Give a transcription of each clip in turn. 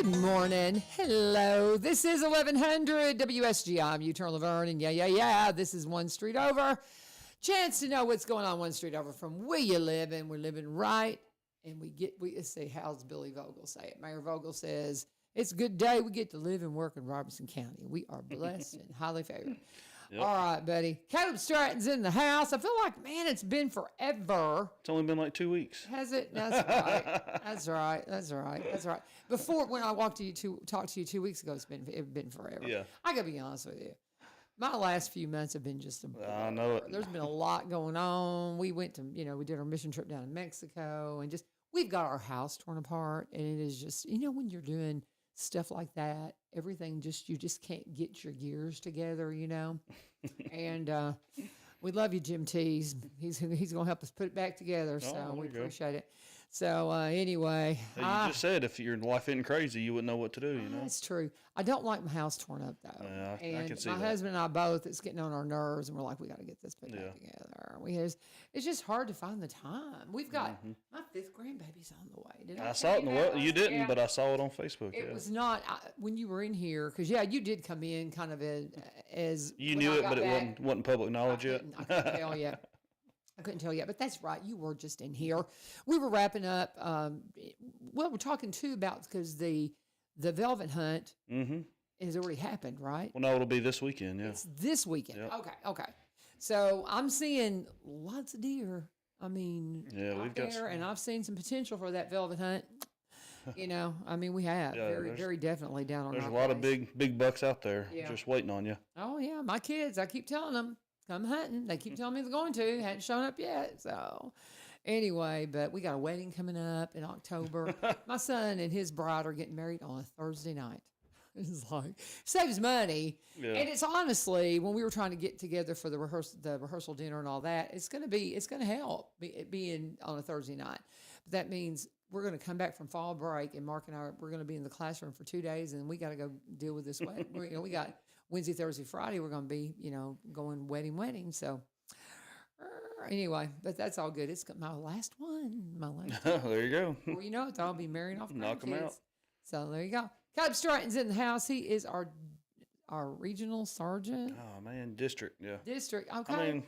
Good morning. Hello. This is 1100 WSG. I'm U-Turn LaVern, and yeah. This is one street over. Chance to know what's going on one street over from where you live, and we're living right. And we say, how's Billy Vogel say it? Mayor Vogel says, it's a good day. We get to live and work in Robertson County. We are blessed and highly favored. Yep. All right, buddy. Kaleb Stratton's in the house. I feel like, man, it's been forever. It's only been like 2 weeks. Has it? That's right. That's right. Before, when I talked to you 2 weeks ago, it's been forever. Yeah. I got to be honest with you. My last few months have been just a blur. I know it. There's been a lot going on. We went to, we did our mission trip down in Mexico, and we've got our house torn apart, and it is just, when you're doing stuff like that, everything you just can't get your gears together, And we love you, Jim Tees. He's going to help us put it back together, so we appreciate it. So anyway. Hey, you just said if your life isn't crazy, you wouldn't know what to do, That's true. I don't like my house torn up, though. Yeah, and I can see my that. husband and I both, it's getting on our nerves, and we're like, we got to get this put back together. It's just hard to find the time. We've got my fifth grandbaby's on the way. Did I saw it in the world. You didn't, yeah. But I saw it on Facebook. It was not when you were in here, because you did come in kind of as you knew it, but it wasn't public knowledge yet. I couldn't tell yet. I couldn't tell yet, but that's right. You were just in here. We were wrapping up. We're talking too about, because the velvet hunt has already happened, right? Well, no, it'll be this weekend. Yeah, it's this weekend. Yep. Okay. So I'm seeing lots of deer. I mean, we've got some. And I've seen some potential for that velvet hunt. We have very definitely down on. There's a lot of big bucks out there just waiting on you. Oh yeah, my kids. I keep telling them, come hunting. They keep telling me they're going to. Hadn't shown up yet. So anyway, but we got a wedding coming up in October. My son and his bride are getting married on a Thursday night. It's like, saves money. Yeah. And it's honestly, when we were trying to get together for the rehearsal dinner and all that, it's going to help being on a Thursday night. But that means we're going to come back from fall break, and Mark and I, we're going to be in the classroom for 2 days, and we got to go deal with this wedding. We got Wednesday, Thursday, Friday. We're going to be, going wedding. So anyway, but that's all good. It's my last one. There you go. Well, you know it. I'll be marrying off Knock them out. So there you go. Kaleb Stratton's in the house. He is our regional sergeant. Oh man, district. Yeah. District. Okay.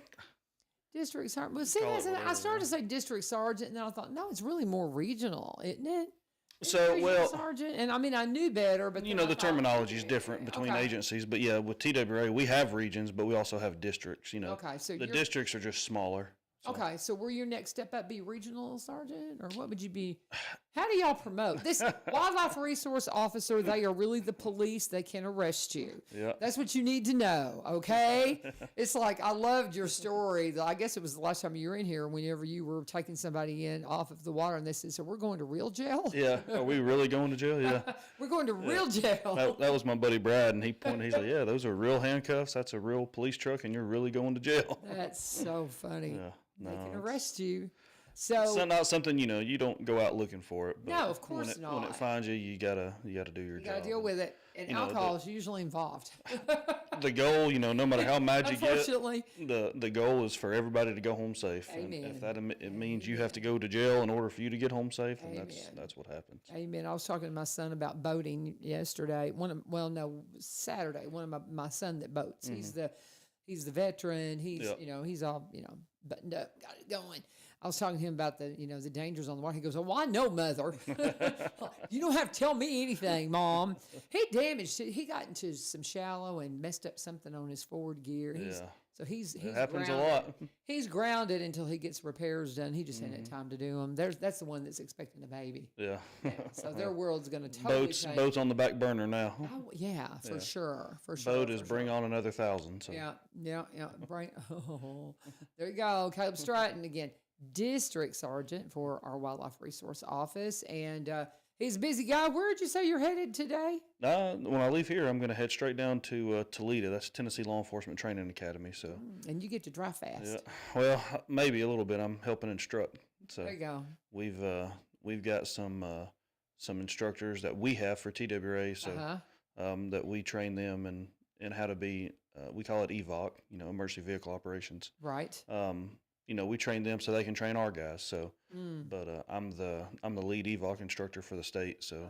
District sergeant. Well, see, I started to say district sergeant, and then I thought, no, it's really more regional, isn't it? Sergeant, and I knew better, but the terminology is different between agencies. But yeah, with TWA, we have regions, but we also have districts. Okay, so the districts are just smaller. So. Okay, so will your next step up be regional sergeant, or what would you be? How do y'all promote this wildlife resource officer? They are really the police. They can arrest you. Yeah, that's what you need to know. Okay, it's like, I loved your story. I guess it was the last time you were in here, whenever you were taking somebody in off of the water, and they said, "So we're going to real jail." Yeah, are we really going to jail? Yeah, we're going to real jail. That was my buddy Brad, and he pointed. He's like, "Yeah, those are real handcuffs. That's a real police truck, and you're really going to jail." That's so funny. Yeah. No, they can arrest you. So it's not something, you don't go out looking for it. But no, of course not. When it finds you, you gotta do your job. You gotta deal with it, and alcohol is usually involved. The goal, no matter how mad you get, unfortunately, the goal is for everybody to go home safe. Amen. And if it means you have to go to jail in order for you to get home safe, then that's what happens. Amen. I was talking to my son about boating yesterday. Saturday. One of my son that boats. Mm-hmm. He's the veteran. He's all buttoned up, got it going. I was talking to him about the dangers on the water. He goes, "Oh, I know, mother. You don't have to tell me anything, Mom." He got into some shallow and messed up something on his forward gear. He's happens grounded. a lot. He's grounded until he gets repairs done. He just hadn't had time to do them. That's the one that's expecting a baby. Yeah. So their world's going to totally change. Boats on the back burner now. Oh, yeah, for sure. Boat is bring on another 1,000. So. Yeah. There you go. Kaleb Stratton again, district sergeant for our wildlife resource office, and he's a busy guy. Where did you say you're headed today? When I leave here, I'm going to head straight down to Toledo. That's Tennessee Law Enforcement Training Academy. So, and you get to drive fast. Yeah. Well, maybe a little bit. I'm helping instruct. So there you go. We've got some instructors that we have for TWA. So that we train them and how to be. We call it EVOC. Emergency vehicle operations. Right. We train them so they can train our guys. So, but I'm the lead EVOC instructor for the state. So,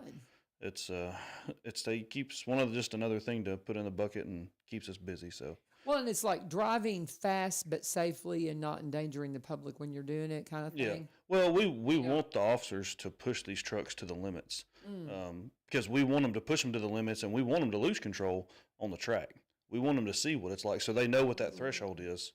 it's they keeps one of just another thing to put in the bucket and keeps us busy. So. Well, and it's like driving fast but safely and not endangering the public when you're doing it, kind of Yeah. thing. Well, we want the officers to push these trucks to the limits, because we want them to push them to the limits, and we want them to lose control on the track. We want them to see what it's like, so they know what that threshold is.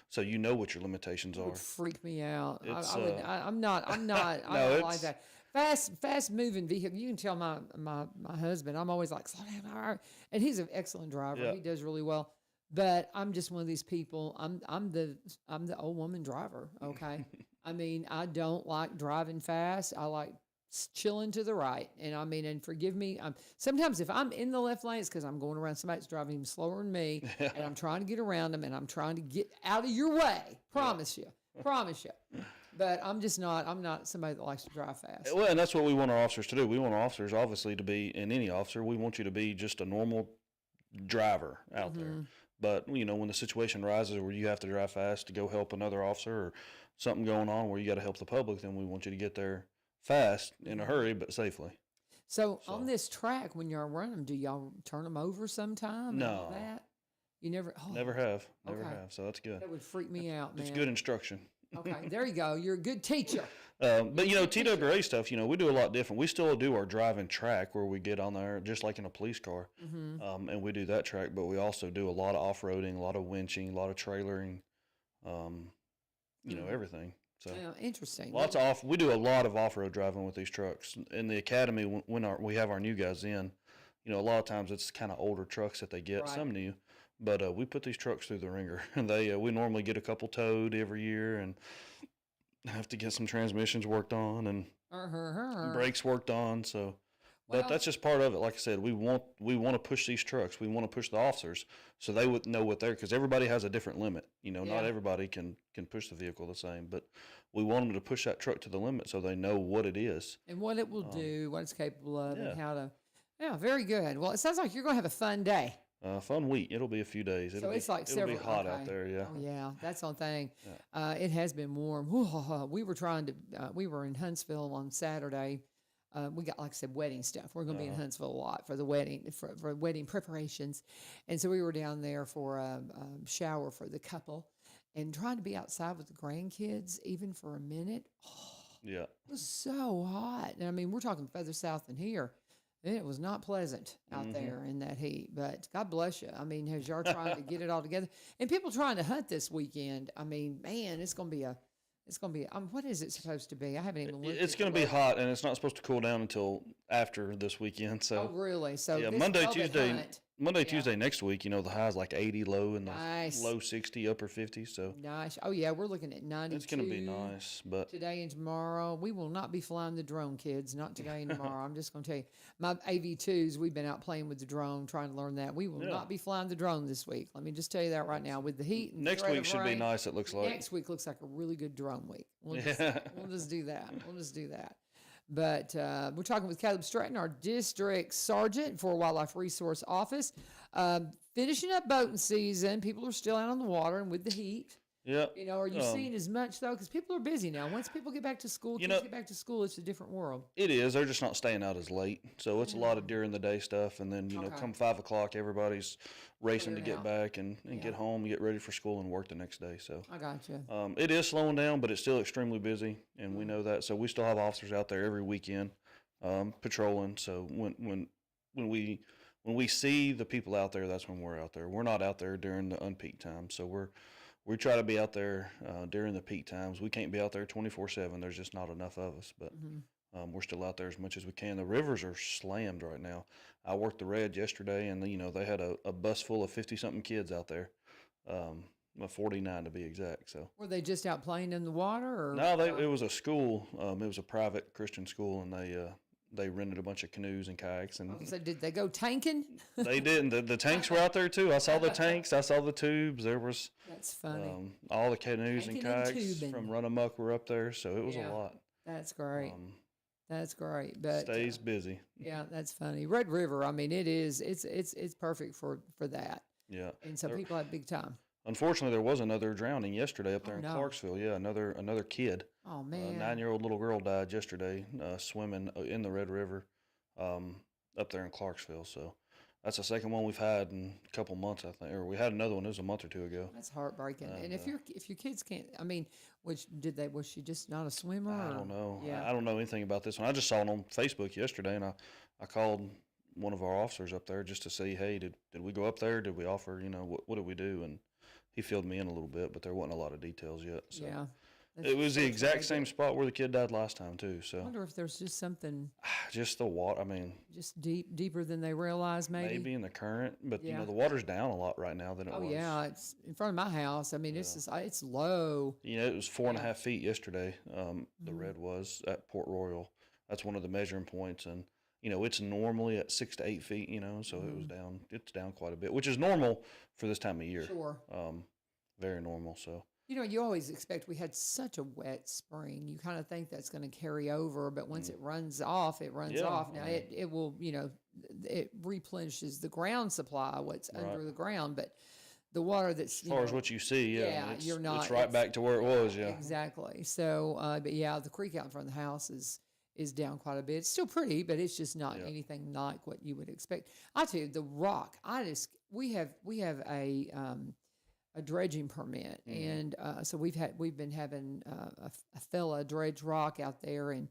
So you know what your limitations It are. would freak me out. It's, I'm not. I No, don't like that. Fast moving vehicle. You can tell my husband. I'm always like, slow down, and he's an excellent driver. Yeah. He does really well. But I'm just one of these people. I'm the old woman driver. Okay. I mean, I don't like driving fast. I like chilling to the right. And I mean, and forgive me. Sometimes if I'm in the left lane, it's because I'm going around somebody that's driving even slower than me, and I'm trying to get around them, and I'm trying to get out of your way. Promise you. But I'm just not. I'm not somebody that likes to drive fast. Well, and that's what we want our officers to do. We want our officers, obviously, to be, and any officer, we want you to be just a normal driver out there. But, when the situation arises where you have to drive fast to go help another officer or something going on where you got to help the public, then we want you to get there fast, in a hurry, but safely. So on this track, when y'all run them, do y'all turn them over sometime? No. And all that? You never? Oh, Never have. Okay. So that's good. that would freak me out, man. It's good instruction. Okay, there you go. You're a good teacher. But, TWA stuff, we do a lot different. We still do our driving track where we get on there just like in a police car. And we do that track, but we also do a lot of off-roading, a lot of winching, a lot of trailering, everything. So Yeah, interesting. we do a lot of off-road driving with these trucks. In the academy, when we have our new guys in, a lot of times it's kind of older trucks that they get, Right. some new. But we put these trucks through the ringer. And we normally get a couple towed every year and have to get some transmissions worked on and brakes worked on. So, but that's just part of it. Like I said, we want to push these trucks. We want to push the officers so they would know what because everybody has a different limit. Not everybody can push the vehicle the same, but we want them to push that truck to the limit so they know what it is and what it will do, what it's capable of, and how to. Yeah, very good. Well, it sounds like you're going to have a fun day. Fun week. It'll be a few days. It's like it'll be hot okay. out there. Yeah. Oh yeah, that's the thing. It has been warm. We were trying to. We were in Huntsville on Saturday. We got, like I said, wedding stuff. We're going to be in Huntsville a lot for the wedding, for wedding preparations, and so we were down there for a shower for the couple, and trying to be outside with the grandkids even for a minute. Yeah. It was so hot, and I mean, we're talking further south than here. It was not pleasant out there in that heat, but God bless you. I mean, as you're trying to get it all together, and people trying to hunt this weekend. I mean, man, it's going to be what is it supposed to be? I haven't even looked. It's going to be hot, and it's not supposed to cool down until after this weekend. So, oh, really? So yeah, this Monday, Tuesday. Tuesday next week. The high's like 80 low and the low 60, upper 50. So nice. Oh yeah, we're looking at 92. It's going to be nice, but today and tomorrow we will not be flying the drone, kids. Not today and tomorrow. I'm just going to tell you, my AV2s. We've been out playing with the drone, trying to learn that. We will not be flying the drone this week. Let me just tell you that right now. With the heat, and next week should be nice. It looks like next week looks like a really good drone week. We'll just do that. But we're talking with Kaleb Stratton, our district sergeant for Wildlife Resource Office. Finishing up boating season. People are still out on the water and with the heat. Yeah. Are you seeing as much, though? Because people are busy now. Once people get back to school, kids get back to school, it's a different world. It is. They're just not staying out as late. So it's a lot of during the day stuff. And then, come 5 o'clock, everybody's racing to get back and get home, get ready for school and work the next day. So I got you. It is slowing down, but it's still extremely busy. And we know that. So we still have officers out there every weekend patrolling. So when we see the people out there, that's when we're out there. We're not out there during the unpeak time. So we try to be out there during the peak times. We can't be out there 24/7. There's just not enough of us. But we're still out there as much as we can. The rivers are slammed right now. I worked the Red yesterday, and they had a bus full of 50-something kids out there, 49 to be exact. So were they just out playing in the water, or no? It was a school. It was a private Christian school, and they rented a bunch of canoes and kayaks. And so did they go tanking? They didn't. The tanks were out there too. I saw the tanks. I saw the tubes. There was that's funny. All the canoes and kayaks from Run Amok were up there, so it was a lot. That's great. That's great. But stays busy. Yeah, that's funny. Red River. I mean, it's perfect for that. Yeah. And so people have big time. Unfortunately, there was another drowning yesterday up there in Clarksville. Yeah, another kid. Oh man. A 9-year-old little girl died yesterday swimming in the Red River. up there in Clarksville. So that's the second one we've had in a couple months, I think. Or we had another one. It was a month or two ago. That's heartbreaking. And if your kids can't, I mean, was she just not a swimmer? I don't know. Yeah. I don't know anything about this one. I just saw it on Facebook yesterday, and I called one of our officers up there just to see, hey, did we go up there? Did we offer, what did we do? And he filled me in a little bit, but there wasn't a lot of details yet. So. Yeah. It was the exact same spot where the kid died last time too. So I wonder if there's just something, just the water. I mean, just deeper than they realize, maybe in the current, but Yeah. The water's down a lot right now than it was. Oh yeah, it's in front of my house. I mean, it's low. It was 4.5 feet yesterday. The red was at Port Royal. That's one of the measuring points, and it's normally at 6 to 8 feet. So it was down. It's down quite a bit, which is normal for this time of year. Sure. Very normal. So. You always expect, we had such a wet spring. You kind of think that's going to carry over, but once it runs off, it runs off. Now it will, it replenishes the ground supply, what's under the ground, but the water that's as far as what you see, you're not. It's right back to where it was, Exactly. So, but yeah, the creek out in front of the house is down quite a bit. It's still pretty, but it's just not anything like what you would expect. I tell you, the rock. We have a dredging permit, and so we've been having a fella dredge rock out there and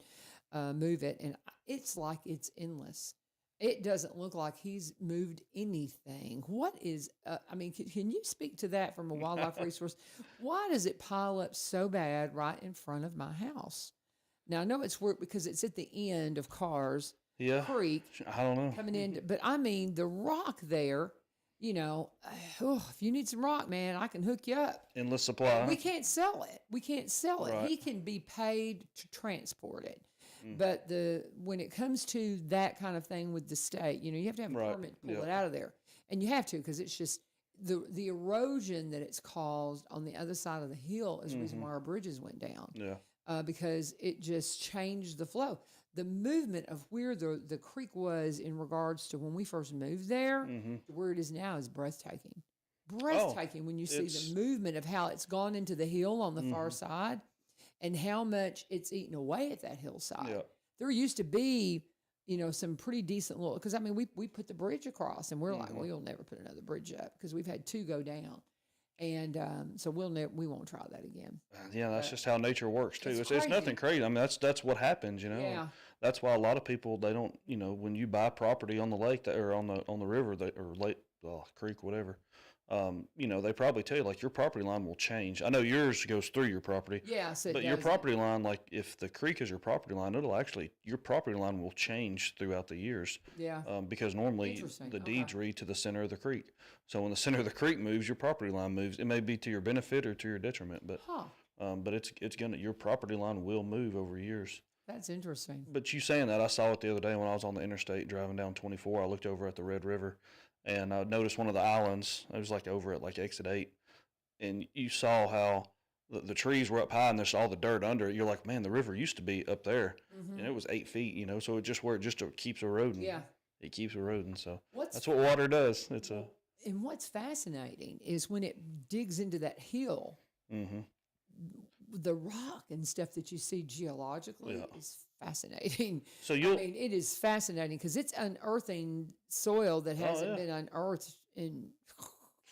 move it, and it's like it's endless. It doesn't look like he's moved anything. What is? I mean, can you speak to that from a wildlife resource? Why does it pile up so bad right in front of my house? Now I know it's weird because it's at the end of Cars Creek. I don't know coming in, but I mean the rock there. If you need some rock, man, I can hook you up. Endless supply. We can't sell it. Right. He can be paid to transport it. But when it comes to that kind of thing with the state, you have to have a permit to pull it out of there. And you have to, because it's just the erosion that it's caused on the other side of the hill is the reason why our bridges went down. Yeah. Because it just changed the flow. The movement of where the creek was in regards to when we first moved there to where it is now is breathtaking. Breathtaking when you see the movement of how it's gone into the hill on the far side and how much it's eaten away at that hillside. Yeah. There used to be, some pretty decent little, because I mean, we put the bridge across and we're like, we'll never put another bridge up because we've had 2 go down. And so we won't try that again. Yeah, that's just how nature works too. It's nothing crazy. I mean, that's what happens, Yeah. That's why a lot of people, they don't, when you buy property on the lake or on the river or lake, creek, whatever, they probably tell you like your property line will change. I know yours goes through your property. Yeah, so but your property line, like if the creek is your property line, your property line will change throughout the years. Yeah. Because normally the deeds read to the center of the creek. So when the center of the creek moves, your property line moves. It may be to your benefit or to your detriment, but your property line will move over years. That's interesting. But you saying that, I saw it the other day when I was on the interstate driving down 24. I looked over at the Red River, and I noticed one of the islands. It was like over at like exit 8, and you saw how the trees were up high and there's all the dirt under it. You're like, man, the river used to be up there, and it was 8 feet. So it just keeps eroding. Yeah, it keeps eroding. So that's what water does. And what's fascinating is when it digs into that hill. The rock and stuff that you see geologically is fascinating. So it is fascinating because it's unearthing soil that hasn't been unearthed in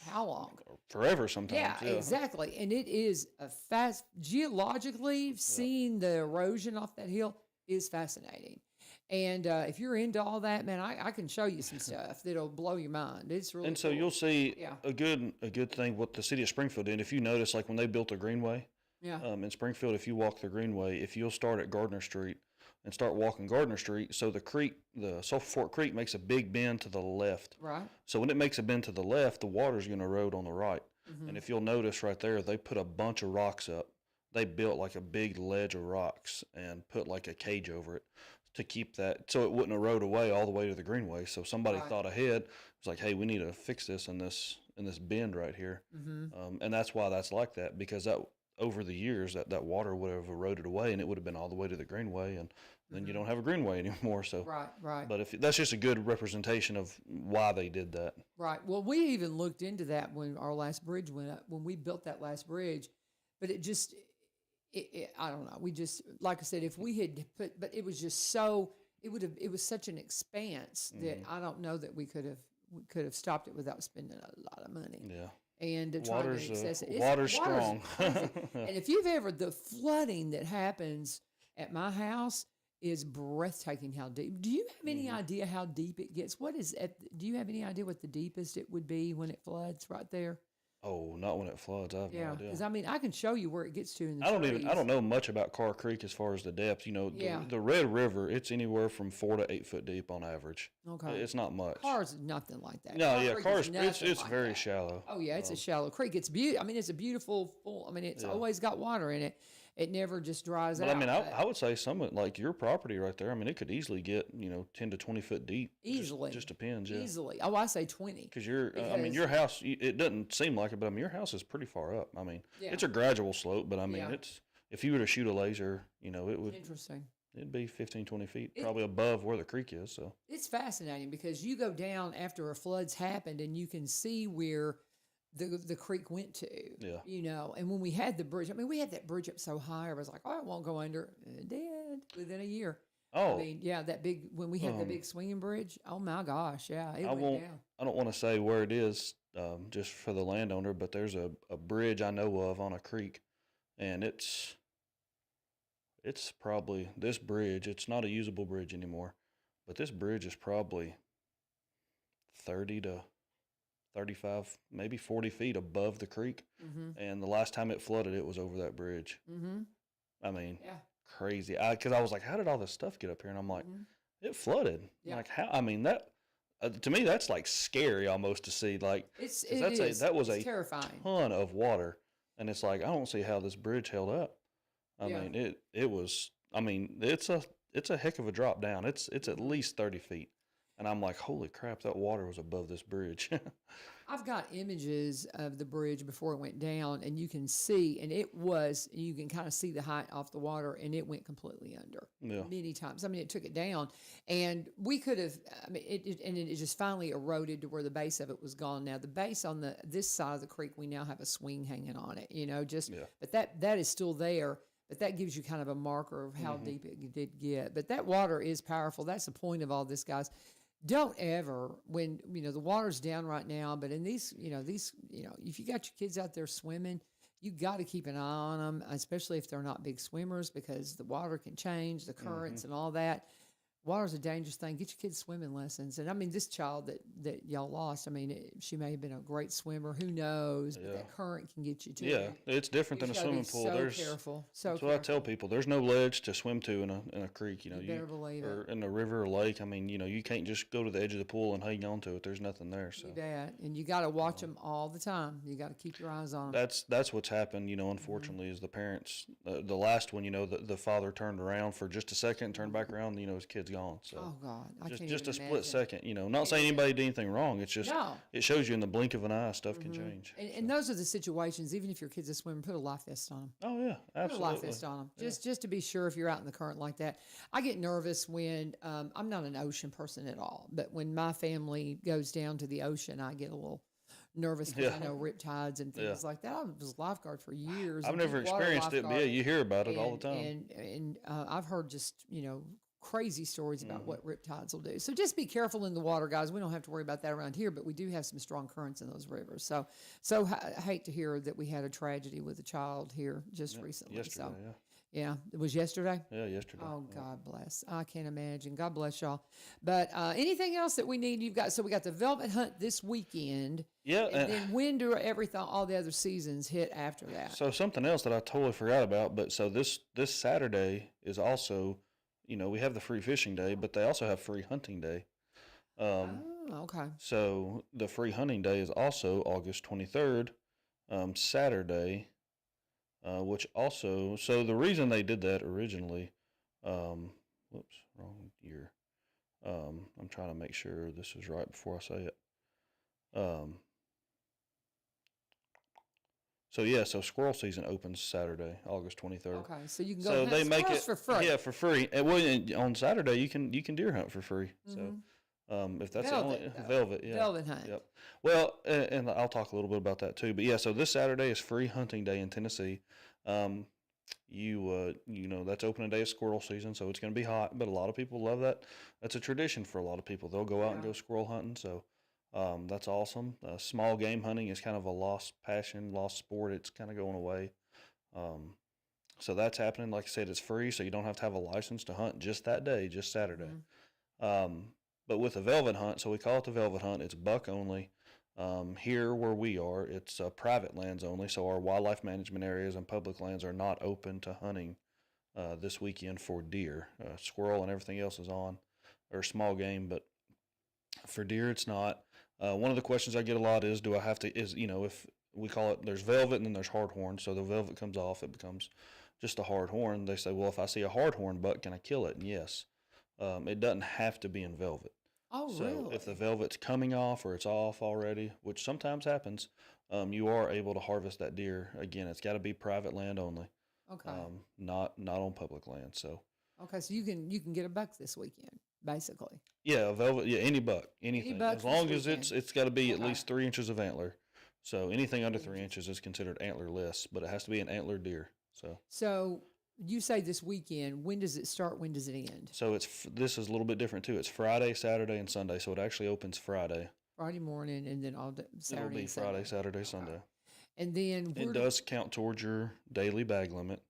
how long? Forever sometimes. Yeah, exactly. And it is geologically seeing the erosion off that hill is fascinating. And if you're into all that, man, I can show you some stuff that'll blow your mind. It's really so cool. You'll see a good thing what the city of Springfield did. If you notice, like when they built the Greenway, in Springfield, if you walk the Greenway, if you'll start at Gardner Street and start walking Gardner Street, so the Sulphur Fork Creek makes a big bend to the left. Right. So when it makes a bend to the left, the water's going to erode on the right. And if you'll notice right there, they put a bunch of rocks up. They built like a big ledge of rocks and put like a cage over it to keep that, so it wouldn't erode away all the way to the Greenway. So somebody thought ahead. It was like, hey, we need to fix this in this bend right here. And that's why that's like that, because that over the years that water would have eroded away and it would have been all the way to the Greenway, and then you don't have a Greenway anymore. So right. But if that's just a good representation of why they did that. Right. Well, we even looked into that when our last bridge went up, when we built that last bridge, but it just I don't know. We just, like I said, if we had put, but it was just so it was such an expanse that I don't know that we could have stopped it without spending a lot of money. Yeah. And to try to access it. Water's strong. And if you've ever, the flooding that happens at my house is breathtaking how deep. Do you have any idea how deep it gets? Do you have any idea what the deepest it would be when it floods right there? Oh, not when it floods. I have no idea. Because I mean, I can show you where it gets to in the I don't know much about Carr Creek as far as the depth. You know, the Red River, it's anywhere from 4 to 8 foot deep on average. Okay. It's not much. Carr's nothing like that. No, yeah, Carr's it's like very that. shallow. Oh yeah, it's a shallow creek. It's beautiful. I mean, it's a beautiful full. I mean, it's always got water in it. It never just dries out. But I mean, I would say some of like your property right there. I mean, it could easily get 10 to 20 foot deep. Easily, just depends. Yeah. Easily. Oh, I say 20. Because I mean, your house. It doesn't seem like it, but I mean, your house is pretty far up. I mean, it's a gradual slope, but I mean, it's if you were to shoot a laser, it would. Interesting. It'd be 15, 20 feet, probably above where the creek is. So it's fascinating because you go down after a flood's happened and you can see where the creek went to. Yeah. And when we had the bridge, I mean, we had that bridge up so high, I was like, oh, it won't go under. It did within a year. Oh. I mean, yeah, when we had the big swinging bridge, oh my gosh, yeah, it went down. I don't want to say where it is just for the landowner, but there's a bridge I know of on a creek, and it's probably this bridge. It's not a usable bridge anymore, but this bridge is probably 30 to 35, maybe 40 feet above the creek. And the last time it flooded, it was over that bridge. I mean, crazy. Because I was like, how did all this stuff get up here? And I'm like, it flooded. Yeah. Like how? I mean, that to me, that's like scary almost to see. Like that was a terrifying ton of water, and it's like I don't see how this bridge held up. I mean, it was. I mean, it's a heck of a drop down. It's at least 30 feet. And I'm like, holy crap, that water was above this bridge. I've got images of the bridge before it went down, and you can see, and you can kind of see the height off the water, and it went completely under many times. I mean, it took it down, and we could have, I mean, it just finally eroded to where the base of it was gone. Now, the base on this side of the creek, we now have a swing hanging on it, but that is still there. But that gives you kind of a marker of how deep it did get. But that water is powerful. That's the point of all this, guys. Don't ever, when the water's down right now, but in these, if you got your kids out there swimming, you got to keep an eye on them, especially if they're not big swimmers, because the water can change, the currents and all that. Water's a dangerous thing. Get your kids swimming lessons. And I mean, this child that y'all lost, I mean, she may have been a great swimmer. Who knows? But that current can get you too. Yeah, it's different than a swimming pool. So careful. That's what I tell people. There's no ledge to swim to in a creek. You better believe or it. In a river or lake. I mean, you can't just go to the edge of the pool and hang on to it. There's nothing there. So you bet. And you got to watch them all the time. You got to keep your eyes on them. That's what's happened. Unfortunately, is the parents. The last one, the father turned around for just a second, turned back around. His kid's gone. So. Oh God. Just a split second, not saying anybody did anything wrong. It's just it shows you in the blink of an eye stuff can change. And those are the situations. Even if your kid's a swimmer, put a life vest on them. Oh yeah, absolutely. Put a life vest on them, just to be sure if you're out in the current like that. I get nervous when I'm not an ocean person at all, but when my family goes down to the ocean, I get a little nervous because I know riptides and things like that. I was a lifeguard for years. I've never experienced it, but you hear about it all the time. And I've heard just crazy stories about what riptides will do. So just be careful in the water, guys. We don't have to worry about that around here, but we do have some strong currents in those rivers. So I hate to hear that we had a tragedy with a child here just recently. Yesterday, yeah. It was yesterday? Yeah, yesterday. Oh, God bless. I can't imagine. God bless y'all. But anything else that we need? So we got the Velvet Hunt this weekend. Yeah. And then when do all the other seasons hit after that? So something else that I totally forgot about, but so this Saturday is also, we have the free fishing day, but they also have free hunting day. Okay. So the free hunting day is also August 23rd, Saturday, which also, so the reason they did that originally, whoops, wrong year. I'm trying to make sure this is right before I say it. So squirrel season opens Saturday, August 23rd. Okay, so you can go hunt squirrels for free. Yeah, for free. And on Saturday you can deer hunt for free. So if that's velvet hunt. Yep. Well, and I'll talk a little bit about that too. But yeah, so this Saturday is free hunting day in Tennessee. that's opening day of squirrel season, so it's going to be hot. But a lot of people love that. That's a tradition for a lot of people. They'll go out and go squirrel hunting. So that's awesome. Small game hunting is kind of a lost passion, lost sport. It's kind of going away. Um, so that's happening. Like I said, it's free, so you don't have to have a license to hunt just that day, just Saturday. But with a velvet hunt, so we call it the velvet hunt. It's buck only. Here where we are, it's private lands only, so our wildlife management areas and public lands are not open to hunting this weekend for deer. Squirrel and everything else is on, or small game, but for deer it's not. One of the questions I get a lot is, do I have to, if we call it, there's velvet and then there's hardhorn, so the velvet comes off, it becomes just a hardhorn. They say, well, if I see a hardhorn buck, can I kill it? And yes. It doesn't have to be in velvet. Oh, so really? if the velvet's coming off or it's off already, which sometimes happens, you are able to harvest that deer. Again, it's got to be private land only. Okay. Not on public land. So. Okay, so you can get a buck this weekend, basically. Yeah, a velvet. Yeah, any buck, anything. Any buck as long this as it's got to be at least 3 inches of antler. So anything under 3 inches is considered antlerless, but it has to be an antler deer. So you say this weekend. When does it start? When does it end? So this is a little bit different too. It's Friday, Saturday, and Sunday. So it actually opens Friday. Friday morning, and then all day, Saturday. It'll be and Friday, Sunday. Saturday, Sunday. And then it does count towards your daily bag limit,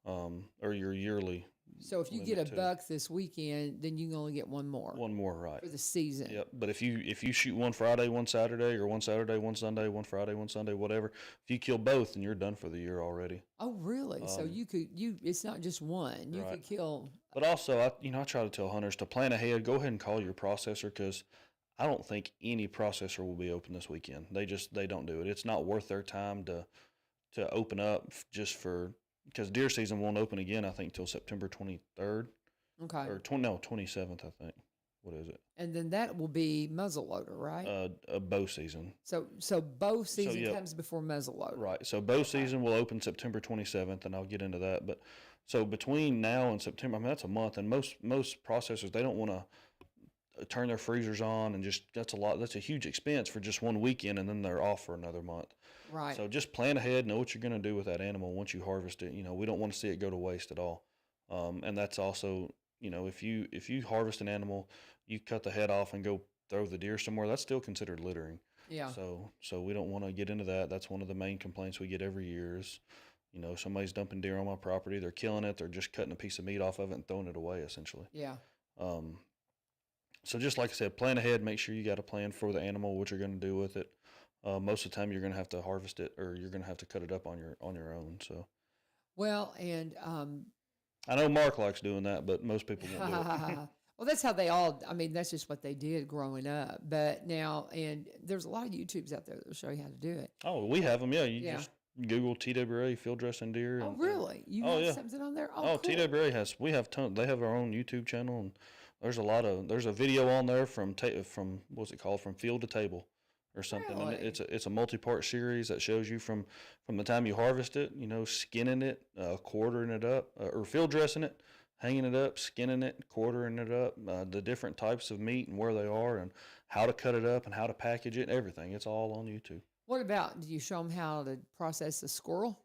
or your yearly. So if you get a buck this weekend, then you can only get one more. One more, right? For the season. Yep. But if you shoot one Friday, one Saturday, or one Saturday, one Sunday, one Friday, one Sunday, whatever, if you kill both, then you're done for the year already. Oh, really? So it's not just one. You could kill. But also, I try to tell hunters to plan ahead. Go ahead and call your processor, because I don't think any processor will be open this weekend. They don't do it. It's not worth their time to open up just for. Because deer season won't open again, I think, till September 23rd. Okay. Or 27th, I think. What is it? And then that will be muzzleloader, right? A bow season. So bow season comes before muzzleloader. Right. So bow season will open September 27th, and I'll get into that. But so between now and September, I mean, that's a month, and most processors, they don't want to turn their freezers on, and that's a huge expense for just one weekend, and then they're off for another month. Right. So just plan ahead, know what you're going to do with that animal once you harvest it. We don't want to see it go to waste at all. And that's also, if you harvest an animal, you cut the head off and go throw the deer somewhere, that's still considered littering. Yeah. So we don't want to get into that. That's one of the main complaints we get every year is, somebody's dumping deer on my property, they're killing it, they're just cutting a piece of meat off of it and throwing it away, essentially. Yeah. So just like I said, plan ahead, make sure you got a plan for the animal, what you're going to do with it. Most of the time you're going to have to harvest it, or you're going to have to cut it up on your own. So, well, and I know Mark likes doing that, but most people won't do it. Well, that's how they all. I mean, that's just what they did growing up. But now, and there's a lot of YouTubes out there that'll show you how to do it. Oh, we have them. Yeah, just Google TWA field dressing deer. Oh, really? You have something on there? Oh, cool. TWA we have tons. They have our own YouTube channel, and there's a video on there from what's it called, from field to table. Or something, really? And it's a multi-part series that shows you from the time you harvest it, skinning it, quartering it up, or field dressing it, hanging it up, skinning it, quartering it up, the different types of meat and where they are, and how to cut it up and how to package it, and everything. It's all on YouTube. What about, do you show them how to process a squirrel?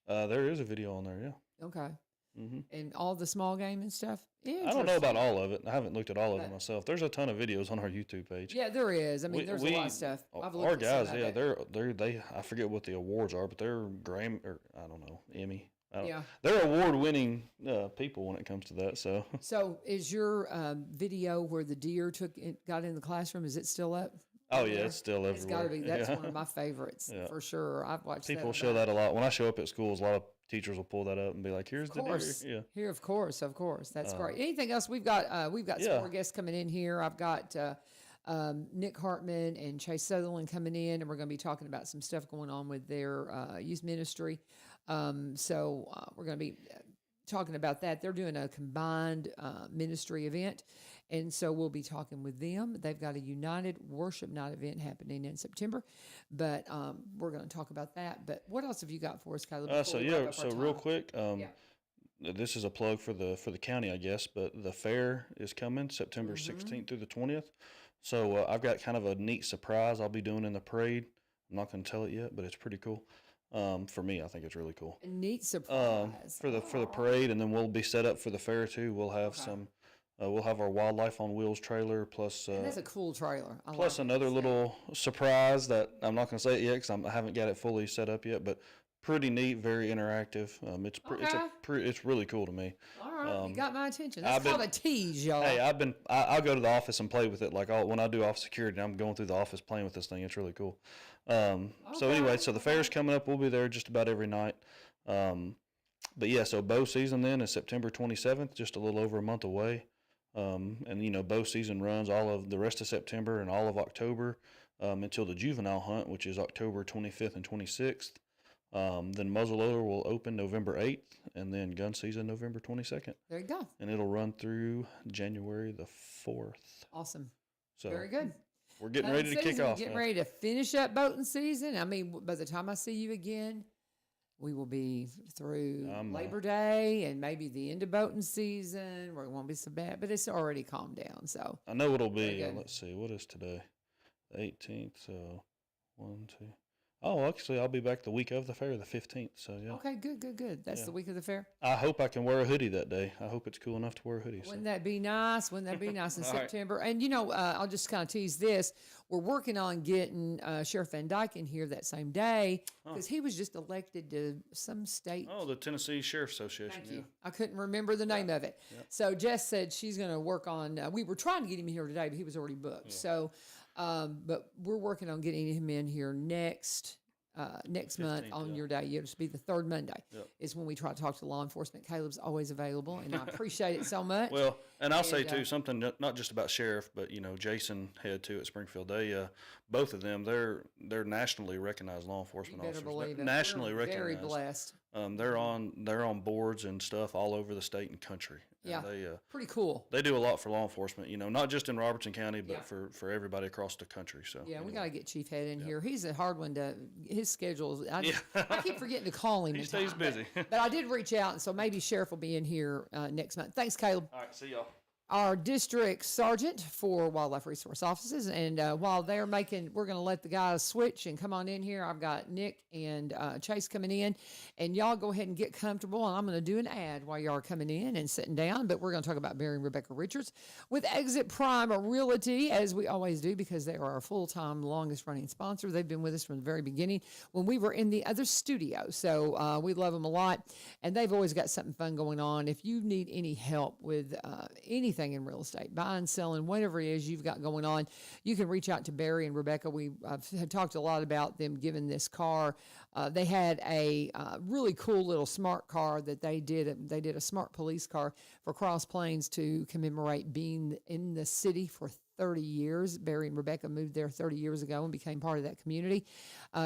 There is a video on there, yeah. Okay. Mm-hmm. And all the small game and stuff? I don't know about all of it. I haven't looked at all of it myself. There's a ton of videos on our YouTube page. Yeah, there is. I mean, there's a lot of stuff. I've looked our at guys, some of it. they I forget what the awards are, but they're I don't know, Emmy. Yeah. They're award-winning people when it comes to that. So is your video where the deer got in the classroom, is it still up? Oh, yeah, it's still everywhere. It's got to be. That's one of my favorites for sure. I've watched people show that a lot. When I show up at schools, a lot of teachers will pull that up and be like, "Here's the deer." Yeah. Here, of course. That's great. Anything else? We've got some more guests coming in here. I've got Nick Hartman and Chase Southerland coming in, and we're going to be talking about some stuff going on with their youth ministry. So we're going to be talking about that. They're doing a combined ministry event. And so we'll be talking with them. They've got a United Worship Night event happening in September, but we're going to talk about that. But what else have you got for us, Kaleb? So real quick, this is a plug for the county, I guess, but the fair is coming September 16th through the 20th. So I've got kind of a neat surprise I'll be doing in the parade. I'm not going to tell it yet, but it's pretty cool. For me, I think it's really cool. A neat surprise. For the parade, and then we'll be set up for the fair too. We'll have some. We'll have our Wildlife on Wheels trailer plus. And that's a cool trailer. Plus another little surprise that I'm not going to say it yet because I haven't got it fully set up yet, but pretty neat, very interactive. It's really cool to me. All right, you got my attention. That's called a tease, y'all. Hey, I'll go to the office and play with it. Like when I do office security, I'm going through the office playing with this thing. It's really cool. So anyway, so the fair's coming up. We'll be there just about every night. But yeah, so bow season then is September 27th, just a little over a month away. And bow season runs all of the rest of September and all of October until the juvenile hunt, which is October 25th and 26th. Then muzzleloader will open November 8th, and then gun season November 22nd. There you go. And it'll run through January the 4th. Awesome. So very good. We're getting ready to kick off. Getting ready to finish up boating season. I mean, by the time I see you again, we will be through Labor Day and maybe the end of boating season where it won't be so bad, but it's already calmed down. So I know it'll be, let's see, what is today? The 18th, so 1, 2. Oh, actually, I'll be back the week of the fair, the 15th. So, yeah. Okay, good. That's the week of the fair. I hope I can wear a hoodie that day. I hope it's cool enough to wear a hoodie. Wouldn't that be nice? Wouldn't that be nice in September? Right. And, I'll just kind of tease this. We're working on getting Sheriff Van Dyke in here that same day because he was just elected to some state. Oh, the Tennessee Sheriff Association. Thank you. I couldn't remember the name of it. Yep. So Jess said she's going to work on, we were trying to get him here today, but he was already booked. Yeah. So, but we're working on getting him in here next month on your day. It'll be the third Monday is when we try to talk to law enforcement. Caleb's always available, and I appreciate it so much. Well, and I'll say, too, something not just about Sheriff, but, Jason Head, too, at Springfield. They, both of them, they're nationally recognized law enforcement officers. Believe it. Nationally We're recognized. Very blessed. They're on boards and stuff all over the state and country. Yeah, they, pretty cool. They do a lot for law enforcement, not just in Robertson County, but for everybody across the country. So we got to get Chief Head in here. He's a hard one to his schedule. I keep forgetting to call him. He stays busy. But I did reach out, and so maybe Sheriff will be in here next month. Thanks, Caleb. All right, see y'all. Our district sergeant for Wildlife Resource Offices. And while they're we're going to let the guys switch and come on in here. I've got Nick and Chase coming in. And y'all go ahead and get comfortable. And I'm going to do an ad while y'all are coming in and sitting down. But we're going to talk about Barry and Rebecca Richards with Exit Prime Realty, as we always do, because they are our full-time, longest-running sponsor. They've been with us from the very beginning when we were in the other studio. So we love them a lot. And they've always got something fun going on. If you need any help with anything in real estate, buying, selling, whatever it is you've got going on, you can reach out to Barry and Rebecca. I've talked a lot about them giving this car. They had a really cool little smart car that they did. They did a smart police car for Cross Plains to commemorate being in the city for 30 years. Barry and Rebecca moved there 30 years ago and became part of that community,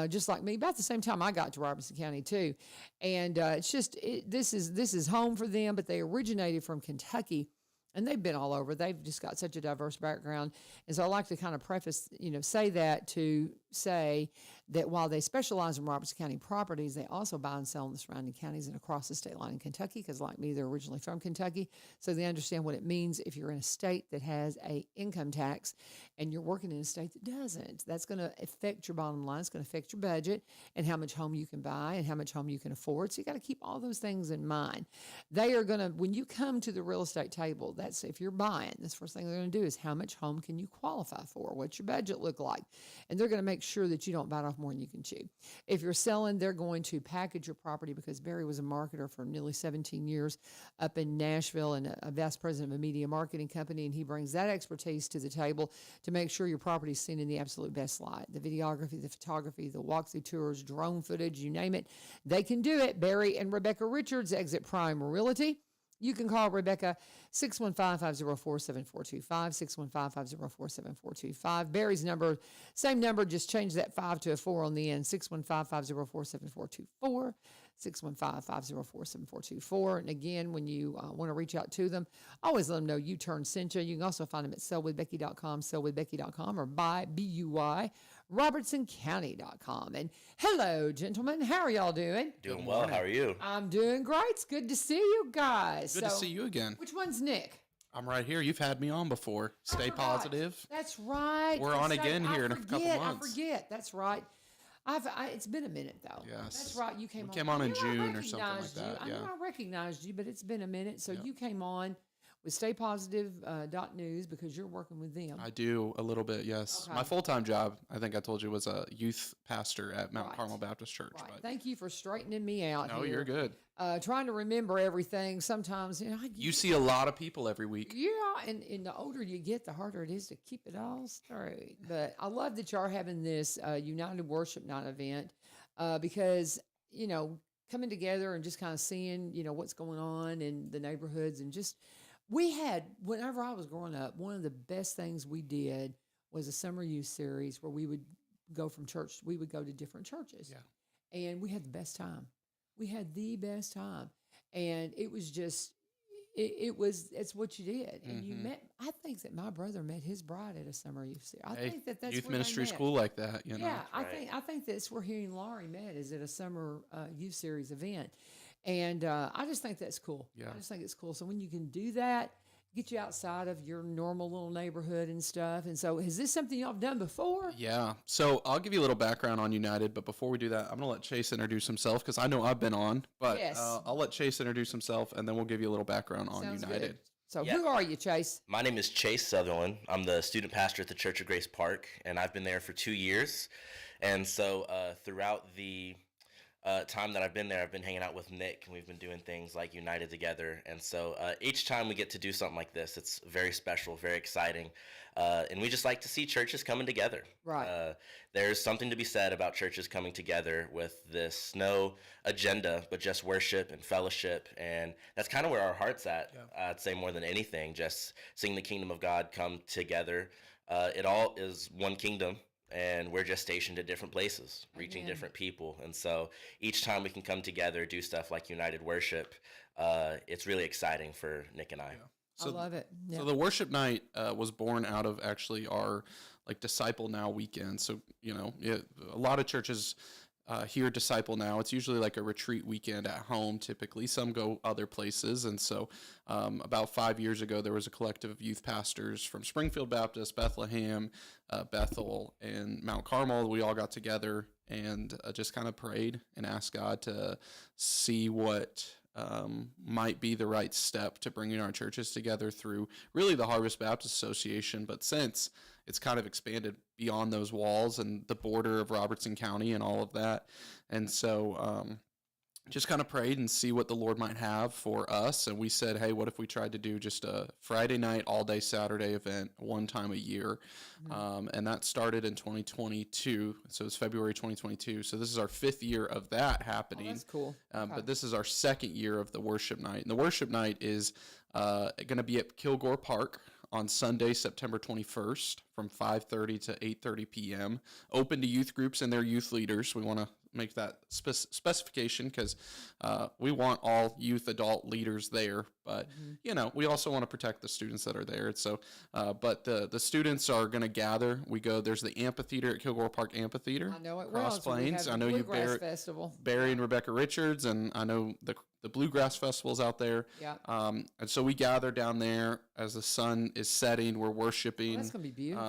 just like me, about the same time I got to Robertson County too. And it's just, this is home for them, but they originated from Kentucky. And they've been all over. They've just got such a diverse background. And so I like to kind of preface, say that to say that while they specialize in Robertson County properties, they also buy and sell in the surrounding counties and across the state line in Kentucky, because like me, they're originally from Kentucky. So they understand what it means if you're in a state that has a income tax and you're working in a state that doesn't. That's going to affect your bottom line. It's going to affect your budget and how much home you can buy and how much home you can afford. So you got to keep all those things in mind. They are going to, when you come to the real estate table, that's if you're buying, this first thing they're going to do is how much home can you qualify for? What's your budget look like? And they're going to make sure that you don't bite off more than you can chew. If you're selling, they're going to package your property, because Barry was a marketer for nearly 17 years up in Nashville and a vice president of a media marketing company. And he brings that expertise to the table to make sure your property is seen in the absolute best light. The videography, the photography, the walkthrough tours, drone footage, you name it. They can do it. Barry and Rebecca Richards, Exit Prime Realty. You can call Rebecca 615-504-7425, 615-504-7425. Barry's number, same number, just change that 5 to a 4 on the end, 615-504-7424, 615-504-7424. And again, when you want to reach out to them, always let them know U-Turn sent you. You can also find them at sellwithbecky.com, sellwithbecky.com, or buy, robertsoncounty.com. And hello, gentlemen. How are y'all doing? Doing well. How are you? I'm doing great. It's good to see you guys. Good to see you again. Which one's Nick? I'm right here. You've had me on before. Stay positive. That's right. We're on again here in a couple months. I forget. That's right. It's been a minute though. Yes. That's right. You came We on. came on in I June or something like recognized you. that, I yeah. know I recognized you, but it's been a minute. So Yep. you came on with Stay Positive .news because you're working with them. I do a little bit, yes. Okay. My full-time job, I think I told you, was a youth pastor at Mount Right. Carmel Baptist Church. Right. But Thank you for straightening me out. no, here. you're good. Trying to remember everything. Sometimes, You see a lot of people every week. yeah, and the older you get, the harder it is to keep it all straight. But I love that y'all are having this United Worship Night event because, coming together and just kind of seeing, what's going on in the neighborhoods and just, whenever I was growing up, one of the best things we did was a summer youth series where we would go to different churches. Yeah. And we had the best time. We had the best time. And it was just, it's what you did. And you met, I think that my brother met his bride at a summer youth series. I think that's youth where they ministry met. school like that, you know. Yeah, I think that's where he and Laurie met, is at a summer youth series event. And I just think that's cool. Yeah. I just think it's cool. So when you can do that, get you outside of your normal little neighborhood and stuff. And so is this something y'all have done before? Yeah. So I'll give you a little background on United, but before we do that, I'm going to let Chase introduce himself because I know I've been on, but Yes. I'll let Chase introduce himself and then we'll give you a little background on Sounds United. good. So Yeah. who are you, Chase? My name is Chase Southerland. I'm the student pastor at the Church of Grace Park, and I've been there for 2 years. And so throughout the time that I've been there, I've been hanging out with Nick, and we've been doing things like United together. And so each time we get to do something like this, it's very special, very exciting. And we just like to see churches coming together. Right. There's something to be said about churches coming together with this no agenda, but just worship and fellowship. And that's kind of where our heart's at, I'd say, more than anything, just seeing the kingdom of God come together. It all is one kingdom. And we're just stationed at different places, reaching different people. And so each time we can come together, do stuff like United Worship, it's really exciting for Nick and I. Yeah. I love it. Yeah. So the worship night was born out of actually our Disciple Now weekend. So, a lot of churches here Disciple Now. It's usually like a retreat weekend at home, typically. Some go other places. And so about 5 years ago, there was a collective of youth pastors from Springfield Baptist, Bethlehem, Bethel, and Mount Carmel. We all got together and just kind of prayed and asked God to see what might be the right step to bringing our churches together through really the Harvest Baptist Association. But since it's kind of expanded beyond those walls and the border of Robertson County and all of that. And so just kind of prayed and see what the Lord might have for us. And we said, hey, what if we tried to do just a Friday night, all day Saturday event one time a year? And that started in 2022. So it's February 2022. So this is our 5th year of that happening. Oh, that's cool. But this is our 2nd year of the worship night. And the worship night is going to be at Kilgore Park on Sunday, September 21st from 5:30 to 8:30 p.m. Open to youth groups and their youth leaders. We want to make that specification because we want all youth adult leaders there. But, we also want to protect the students that are there. So, but the students are going to gather. There's the amphitheater at Kilgore Park Amphitheater. I know it Cross well. Plains. I know you, Barry and Rebecca Richards, and I know the Bluegrass Festival's out there. Yeah. And so we gather down there as the sun is setting. We're worshiping. That's going to be beautiful.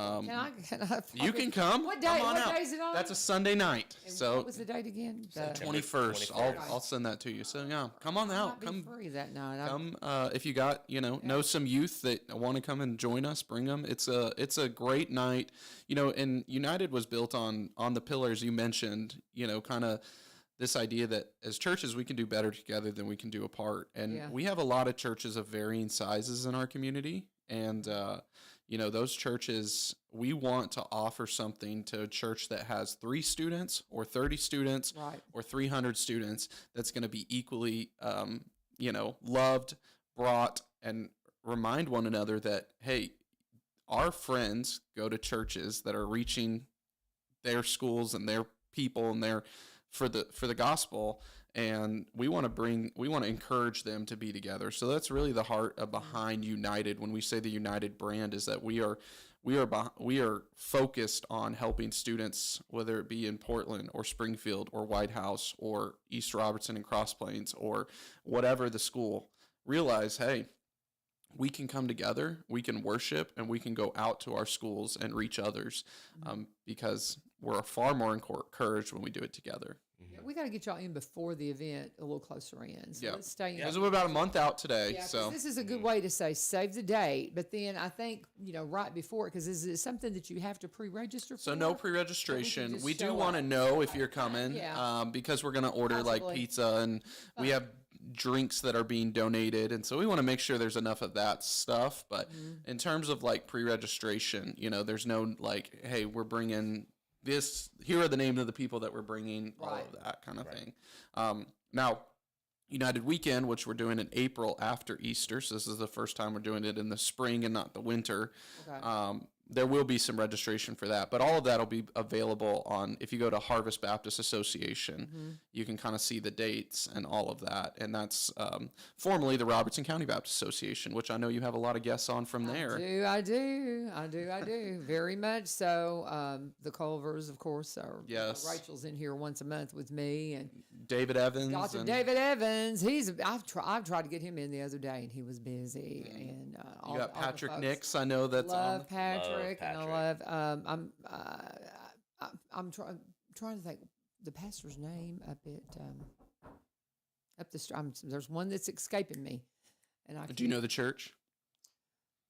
You can come. What day? Come on What out. day is it on? That's a Sunday night. And So what was the date again? The 21st. I'll send that to you. So yeah, come on out. might be Come free that night. come if you got know some youth that want to come and join us, bring them. It's a great night. And United was built on the pillars you mentioned, kind of this idea that as churches we can do better together than we can do apart. And we have a lot of churches of varying sizes in our community, and those churches, we want to offer something to a church that has 3 students or 30 students or 300 students that's going to be equally loved, brought, and remind one another that, hey, our friends go to churches that are reaching their schools and their people and their for the gospel, and we want to encourage them to be together. So that's really the heart of behind United. When we say the United brand, is that we are focused on helping students, whether it be in Portland or Springfield or White House or East Robertson and Cross Plains or whatever the school, realize, hey, we can come together, we can worship, and we can go out to our schools and reach others, because we're far more encouraged when we do it together. Yeah, we got to get y'all in before the event a little closer in. So let's stay in. Because we're about a month out today. Yeah, so this is a good way to say save the date, but then I think right before it, because is it something that you have to pre-register for? So no pre-registration. just We do show want to up. know if you're coming, Yeah. because we're going to order like Possibly. pizza and we have drinks that are being donated, and so we want to make sure there's enough of that stuff. But in terms of like pre-registration, there's no like, hey, we're bringing this. Here are the names of the people that we're bringing. All of that kind of thing. Now, United Weekend, which we're doing in April after Easter, so this is the first time we're doing it in the spring and not the winter. Okay. There will be some registration for that, but all of that will be available on, if you go to Harvest Baptist Association, you can kind of see the dates and all of that. And that's formerly the Robertson County Baptist Association, which I know you have a lot of guests on from there. I do. Very much so. The Culvers, of course, are. Yes. Rachel's in here once a month with me, and David Evans. Dr. David Evans. I've tried to get him in the other day, and he was busy. And You got Patrick Nix, I know that's love on. Patrick, and I Patrick. love. I'm trying to think the pastor's name up the there's one that's escaping me, and I. Do you know the church?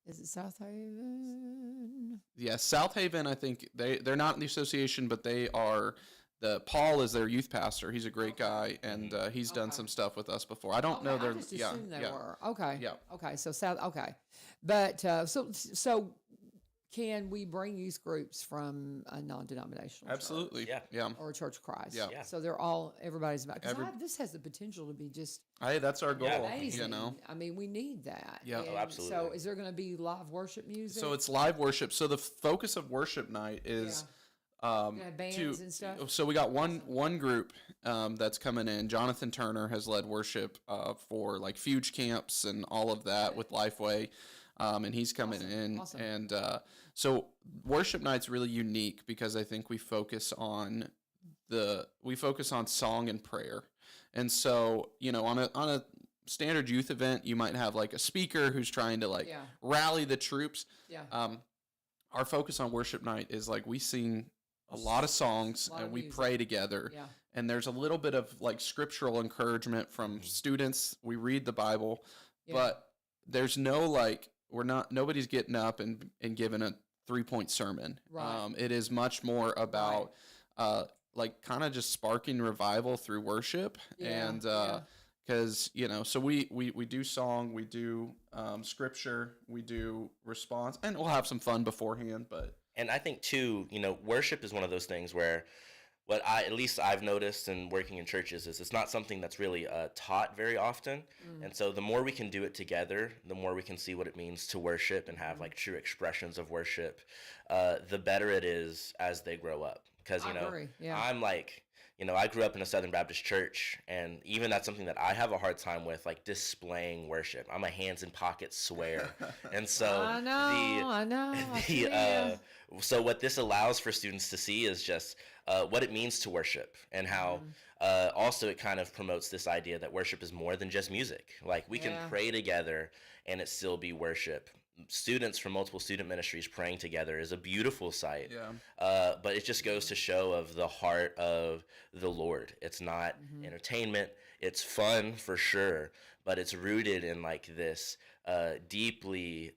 Is it South Haven? Yes, South Haven. I think they're not in the association, but they are. Paul is their youth pastor. He's a great guy, and he's done some stuff with us before. I don't know their. I just assumed they were. Okay. Yeah. Okay. So South. Okay, but so can we bring youth groups from a non-denominational? Absolutely. church Yeah. or a Church of Christ? Yeah. So everybody's about. Because this has the potential to be just Hey, that's our goal. amazing. I mean, we need that. Yeah. And absolutely. So is there going to be live worship music? So it's live worship. So the focus of worship night is. Gonna have bands and stuff? So we got one group that's coming in. Jonathan Turner has led worship for like Fuge camps and all of that with Lifeway, and he's coming in. Awesome. And so worship night's really unique because I think we focus on song and prayer. And so on a standard youth event, you might have like a speaker who's trying to rally the troops. Yeah. Our focus on worship night is like we sing a lot of songs and we pray together. Yeah. And there's a little bit of like scriptural encouragement from students. We read the Bible, but there's no nobody's getting up and giving a 3-point sermon. Right. It is much more about like kind of just sparking revival through worship. And because so we do song, we do scripture, we do response, and we'll have some fun beforehand. And I think too, worship is one of those things where at least I've noticed in working in churches is it's not something that's really taught very often. And so the more we can do it together, the more we can see what it means to worship and have like true expressions of worship, the better it is as they grow up. Because, I'm like, I grew up in a Southern Baptist church, and even that's something that I have a hard time with, like displaying worship. I'm a hands in pockets swear. And so I know. So what this allows for students to see is just what it means to worship, and how also it kind of promotes this idea that worship is more than just music. Like we can pray together and it still be worship. Students from multiple student ministries praying together is a beautiful sight. But it just goes to show of the heart of the Lord. It's not entertainment. It's fun for sure, but it's rooted in like this deeply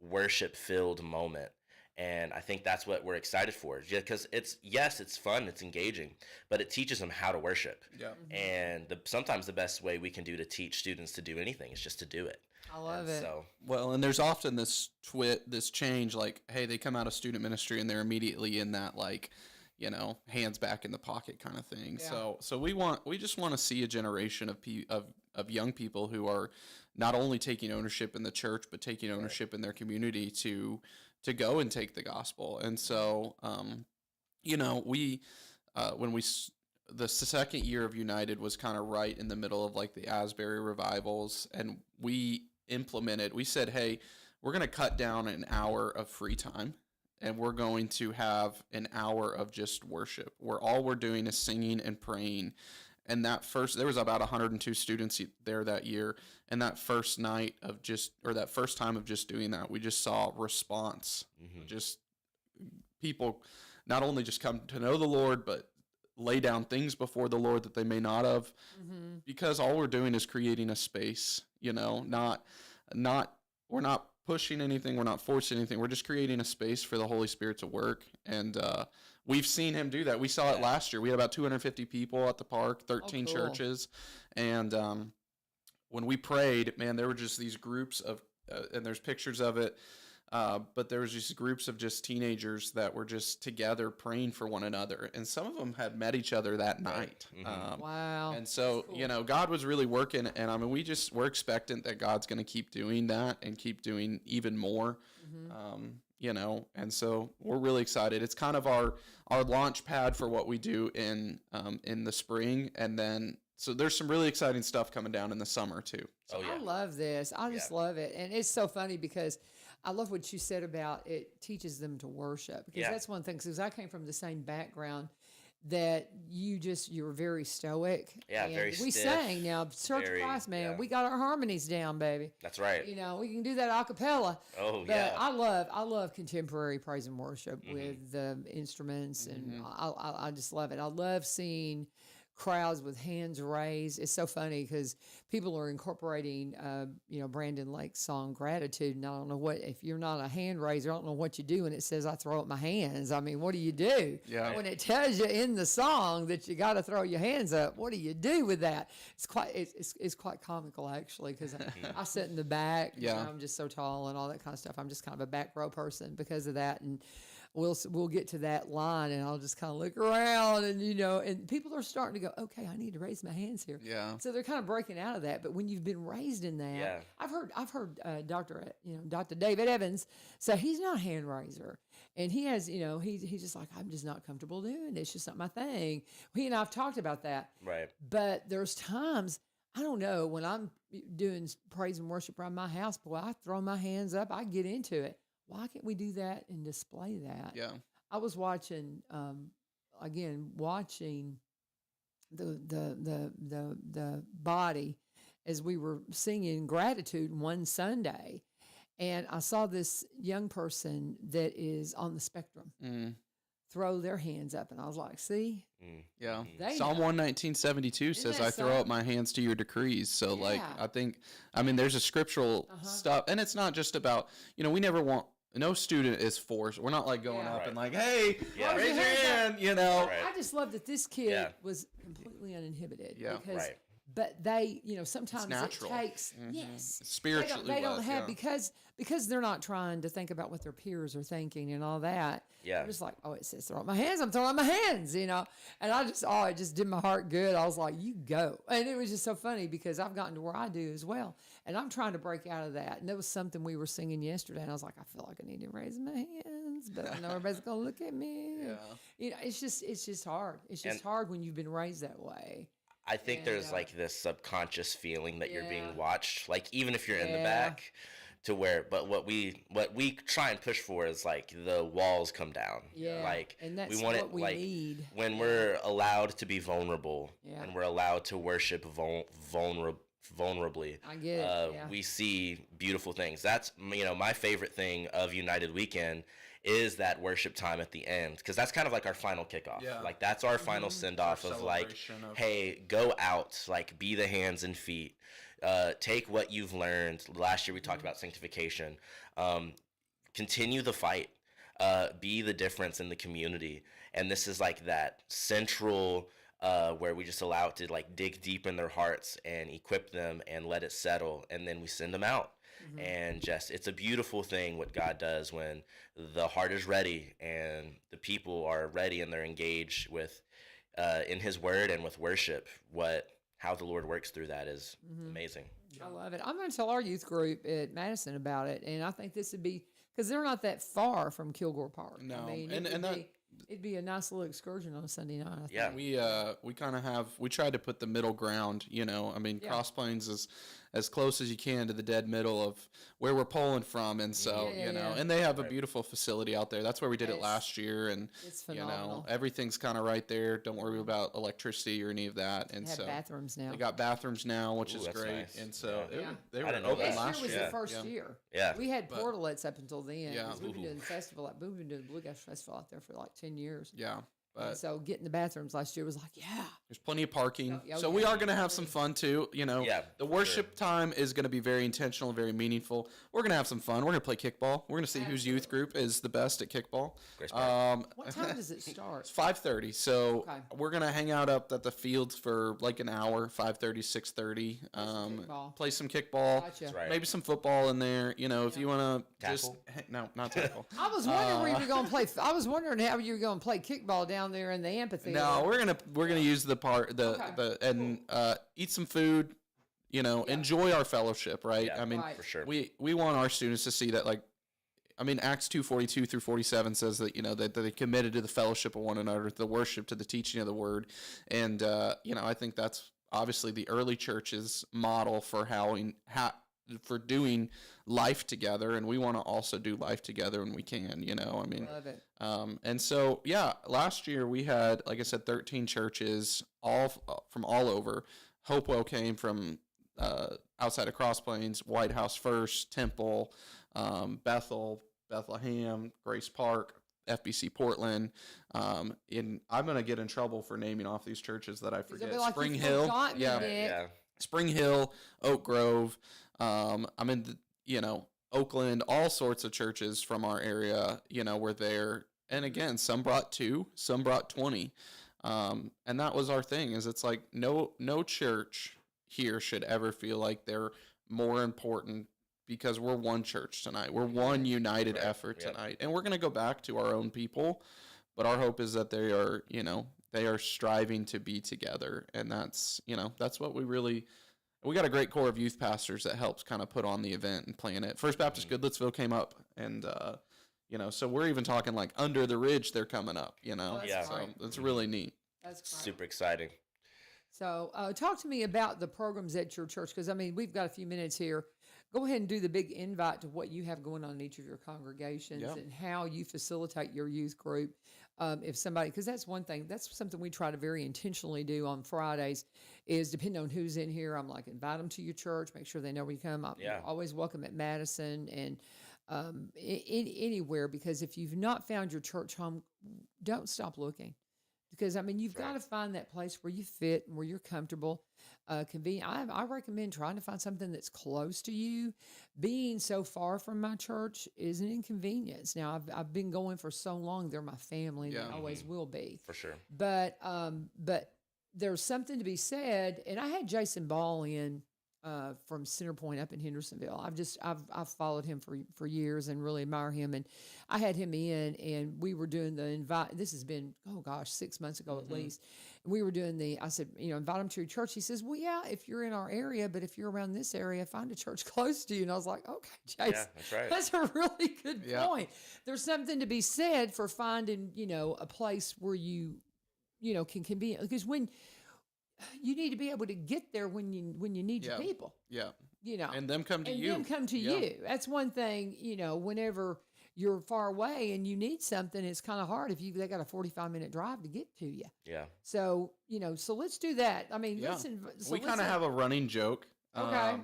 worship-filled moment. And I think that's what we're excited for, because it's fun, it's engaging, but it teaches them how to worship. And sometimes the best way we can do to teach students to do anything is just to do it. I love it. So, well, and there's often this change, like, hey, they come out of student ministry and they're immediately in that like, hands back in the pocket kind of thing. Yeah. So we just want to see a generation of young people who are not only taking ownership in the church, but taking ownership in their community to go and take the gospel. And so, the second year of United was kind of right in the middle of like the Asbury revivals, and we said, hey, we're going to cut down an hour of free time, and we're going to have an hour of just worship where all we're doing is singing and praying. And there was about 102 students there that year. And that first time of just doing that, we just saw response, just people not only just come to know the Lord, but lay down things before the Lord that they may not have, because all we're doing is creating a space, we're not pushing anything. We're not forcing anything. We're just creating a space for the Holy Spirit to work. And we've seen him do that. We saw it last year. We had about 250 people at the park, 13 churches. And when we prayed, man, there were just these groups of, and there's pictures of it, but there was just groups of just teenagers that were just together praying for one another. And some of them had met each other that night. Wow. And so, God was really working. And I mean, we're expectant that God's going to keep doing that and keep doing even more, and so we're really excited. It's kind of our launch pad for what we do in the spring. And then, so there's some really exciting stuff coming down in the summer too. So. I love this. I just love it. And it's so funny because I love what you said about it teaches them to worship, because that's one thing. Because I came from the same background that you were very stoic. Yeah, and very we stiff, sang now, Church of Christ, man. We got our harmonies down, baby. That's right. We can do that a cappella. Oh, but yeah. I love contemporary praise and worship with the instruments, and I just love it. I love seeing crowds with hands raised. It's so funny because people are incorporating, Brandon Lake's song "Gratitude," and I don't know what, if you're not a hand raiser, I don't know what you do when it says I throw up my hands. I mean, what do you do? Yeah. When it tells you in the song that you got to throw your hands up, what do you do with that? It's quite comical actually, because I sit in the back. I'm just so tall and all that kind of stuff. I'm just kind of a back row person because of that, and we'll get to that line, and I'll just kind of look around, and and people are starting to go, okay, I need to raise my hands here. Yeah. So they're kind of breaking out of that. But when you've been raised in that, I've heard Dr. David Evans say he's not a hand raiser, and he has, he's just like, I'm just not comfortable doing it. It's just not my thing. He and I've talked about that. Right. But there's times, I don't know, when I'm doing praise and worship around my house, boy, I throw my hands up, I get into it. Why can't we do that and display that? Yeah. I was watching, watching the body as we were singing gratitude one Sunday, and I saw this young person that is on the spectrum throw their hands up, and I was like, see? Yeah. They Psalm know. 119:72 says, I throw up my hands to your decrees. So there's a scriptural stuff, and it's not just about, we never want, no student is forced. We're not like going up and like, hey, raise your hand, I just love that this kid was completely uninhibited. Yeah. Because, but they, sometimes it takes, spiritually. They don't have, because they're not trying to think about what their peers are thinking and all that. Yeah. I'm just like, it says throw up my hands. I'm throwing up my hands, and it just did my heart good. I was like, you go. And it was just so funny because I've gotten to where I do as well. And I'm trying to break out of that. And there was something we were singing yesterday, and I was like, I feel like I need to raise my hands, but I know everybody's going to look at me. Yeah. It's just hard. It's just hard when you've been raised that way. I think there's like this subconscious feeling that you're being watched, like even if you're in the back, to where. But what we try and push for is like the walls come down. Yeah, like and that's we want what it we like need. When we're allowed to be vulnerable and we're allowed to worship vulnerably. I get it. We see beautiful things. That's my favorite thing of United Weekend is that worship time at the end, because that's kind of like our final kickoff. Yeah. Like that's our final send off of like, hey, go out, like be the hands and feet. Take what you've learned. Last year we talked about sanctification. Continue the fight. Be the difference in the community. And this is like that central where we just allow it to like dig deep in their hearts and equip them and let it settle, and then we send them out. And just, it's a beautiful thing what God does when the heart is ready and the people are ready and they're engaged with in His Word and with worship. How the Lord works through that is amazing. I love it. I'm going to tell our youth group at Madison about it, and I think this would be, because they're not that far from Kilgore Park. No, I mean, it'd be a nice little excursion on a Sunday night. I think. We kind of we tried to put the middle ground. I mean, Cross Plains as close as you can to the dead middle of where we're pulling from. And so, and they have a beautiful facility out there. That's where we did it last year. And, it's phenomenal. everything's kind of right there. Don't worry about electricity or any of that. And so bathrooms now. They got bathrooms now, which is great. Nice. And so they were open last last year. Was the first year. Yeah. We had portalets up until then. Yeah. We've been doing the festival, we've been doing the Bluegrass Festival out there for like 10 years. Yeah. But so getting the bathrooms last year was like, there's plenty of parking. Oh, so we are going to have some fun too. The worship sure. time is going to be very intentional and very meaningful. We're going to have some fun. We're going to play kickball. We're going to see whose youth group is the best at kickball. What time does it start? It's 5:30. So we're going to hang out up at the fields for like an hour, 5:30, 6:30. Play some kickball. Gotcha. Right. Maybe some football in there. If you want to just no, not tackle. I was wondering where you were going to play. I was wondering how you were going to play kickball down there in the amphitheater. No, we're gonna use the eat some food, enjoy our fellowship, right? Yeah, I mean, for sure. we want our students to see that, Acts 2:42 through 47 says that that they committed to the fellowship of one another, to the worship, to the teaching of the word, and I think that's obviously the early church's model for for doing life together, and we want to also do life together when we can. Love it. And so, last year we had, like I said, 13 churches, all from all over. Hopewell came from outside of Cross Plains, White House First, Temple, Bethlehem, Grace Park, FBC Portland. And I'm going to get in trouble for naming off these churches that I forget. Like Spring Hill, Spring Hill, Oak Grove. Oakland, all sorts of churches from our area, were there. And again, some brought 2, some brought 20. And that was our thing, is it's like no church here should ever feel like they're more important because we're one church tonight. We're one united effort tonight. And we're going to go back to our own people, but our hope is that they are striving to be together. And that's what we got a great core of youth pastors that helps kind of put on the event and plan it. First Baptist Goodlettsville came up, and so we're even talking like Under the Ridge. They're coming up. So it's really neat. That's great. Super exciting. So talk to me about the programs at your church, because we've got a few minutes here. Go ahead and do the big invite to what you have going on in each of your congregations and how you facilitate your youth group. If somebody, because that's one thing, that's something we try to very intentionally do on Fridays, is depending on who's in here, I'm like, invite them to your church, make sure they know where you come. I'm always welcome at Madison and anywhere, because if you've not found your church home, don't stop looking. Because, you've got to find that place where you fit and where you're comfortable, convenient. I recommend trying to find something that's close to you. Being so far from my church is an inconvenience. Now, I've been going for so long. They're my family, and they always will be. For sure. But there's something to be said, and I had Jason Ball in from Centerpoint up in Hendersonville. I've followed him for years and really admire him. And I had him in, and we were doing the invite. This has been 6 months ago at least. And we were doing I said, invite him to your church. He says, well, yeah, if you're in our area, but if you're around this area, find a church close to you. And I was like, okay, Jason, that's right. That's a really good point. There's something to be said for finding, a place where you can be, because when you need to be able to get there when you need your people. Yeah. And them come to you. And them come to you. That's one thing, whenever you're far away and you need something, it's kind of hard if they got a 45-minute drive to get to you. Yeah. So, so let's do that. Listen. We kind of have a running joke. Okay.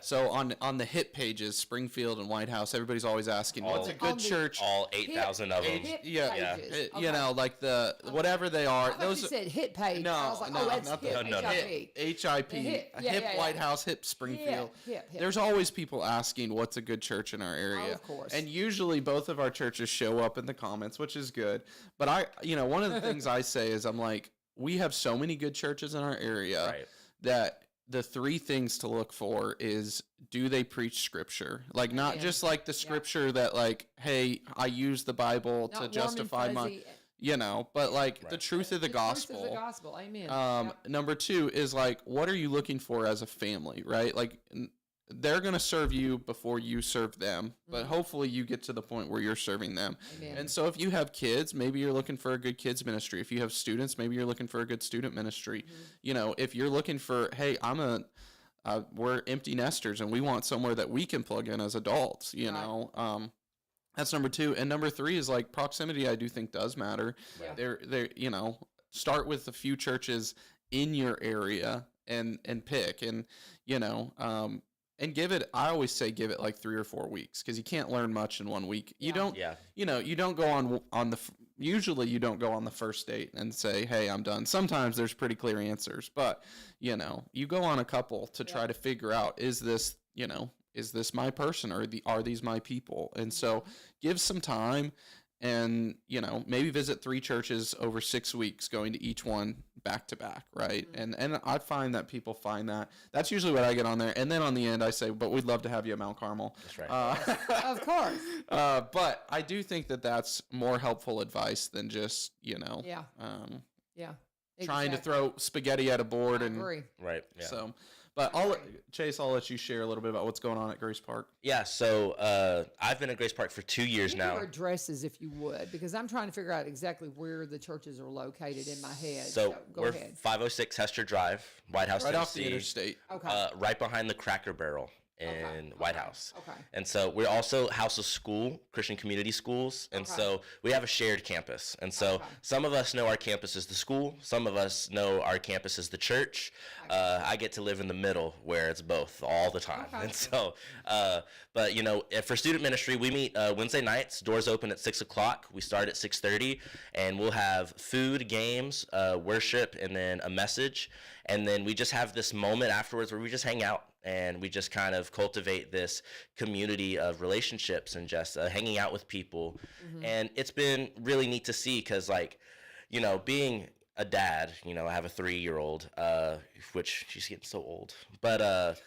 So on the hit pages, Springfield and White House, everybody's always asking, what's a good church? All 8,000 of them. Pages. Like the whatever they are. I those you said hit page. No, I was like, that's not hip. No. HIP. Hip White House, hip Springfield. Hip. There's always people asking what's a good church in our area. Of course. And usually both of our churches show up in the comments, which is good. But one of the things I say is I'm like, we have so many good churches in our area that the 3 things to look for is, do they preach scripture? Like, not just like the scripture that like, hey, I use the Bible to justify my, but like the truth of the gospel. Truth of the gospel. Amen. Number 2 is like, what are you looking for as a family, right? Like, they're going to serve you before you serve them, but hopefully you get to the point where you're serving them. Amen. And so if you have kids, maybe you're looking for a good kids ministry. If you have students, maybe you're looking for a good student ministry. If you're looking for, hey, I'm we're empty nesters and we want somewhere that we can plug in as adults, you know. That's number 2. And number 3 is like proximity. I do think does matter. They're you know, start with a few churches in your area and pick, and you know, and give it, I always say give it like 3 or 4 weeks, because you can't learn much in 1 week. You don't, you know, you don't go on the, usually you don't go on the first date and say, hey, I'm done. Sometimes there's pretty clear answers, but you know, you go on a couple to try to figure out, is this, you know, is this my person, or are these my people? And so give some time, and, you know, maybe visit 3 churches over 6 weeks, going to each one back to back, right? And I find that people find that. That's usually what I get on there. And then on the end, I say, but we'd love to have you at Mount Carmel. That's right. Of course. But I do think that that's more helpful advice than just, you know, trying to throw spaghetti at a board. I agree. Right. Yeah. So, but Chase, I'll let you share a little bit about what's going on at Grace Park. Yeah, so I've been at Grace Park for 2 years Give now. your addresses, if you would, because I'm trying to figure out exactly where the churches are located in my head. So go we're ahead. 506 Hester Drive, White House, Right Tennessee. off the interstate. Okay. Right behind the Cracker Barrel in White House. Okay. And so we're also House of School, Christian Community Schools. And so we have a shared campus. And so some of us know our campus as the school. Some of us know our campus as the church. I get to live in the middle, where it's both all the time. And so, but you know, for student ministry, we meet Wednesday nights. Doors open at 6 o'clock. We start at 6:30, and we'll have food, games, worship, and then a message. And then we just have this moment afterwards where we just hang out, and we just kind of cultivate this community of relationships and just hanging out with people. And it's been really neat to see, because, like, you know, being a dad, you know, I have a 3-year-old, which she's getting so old. But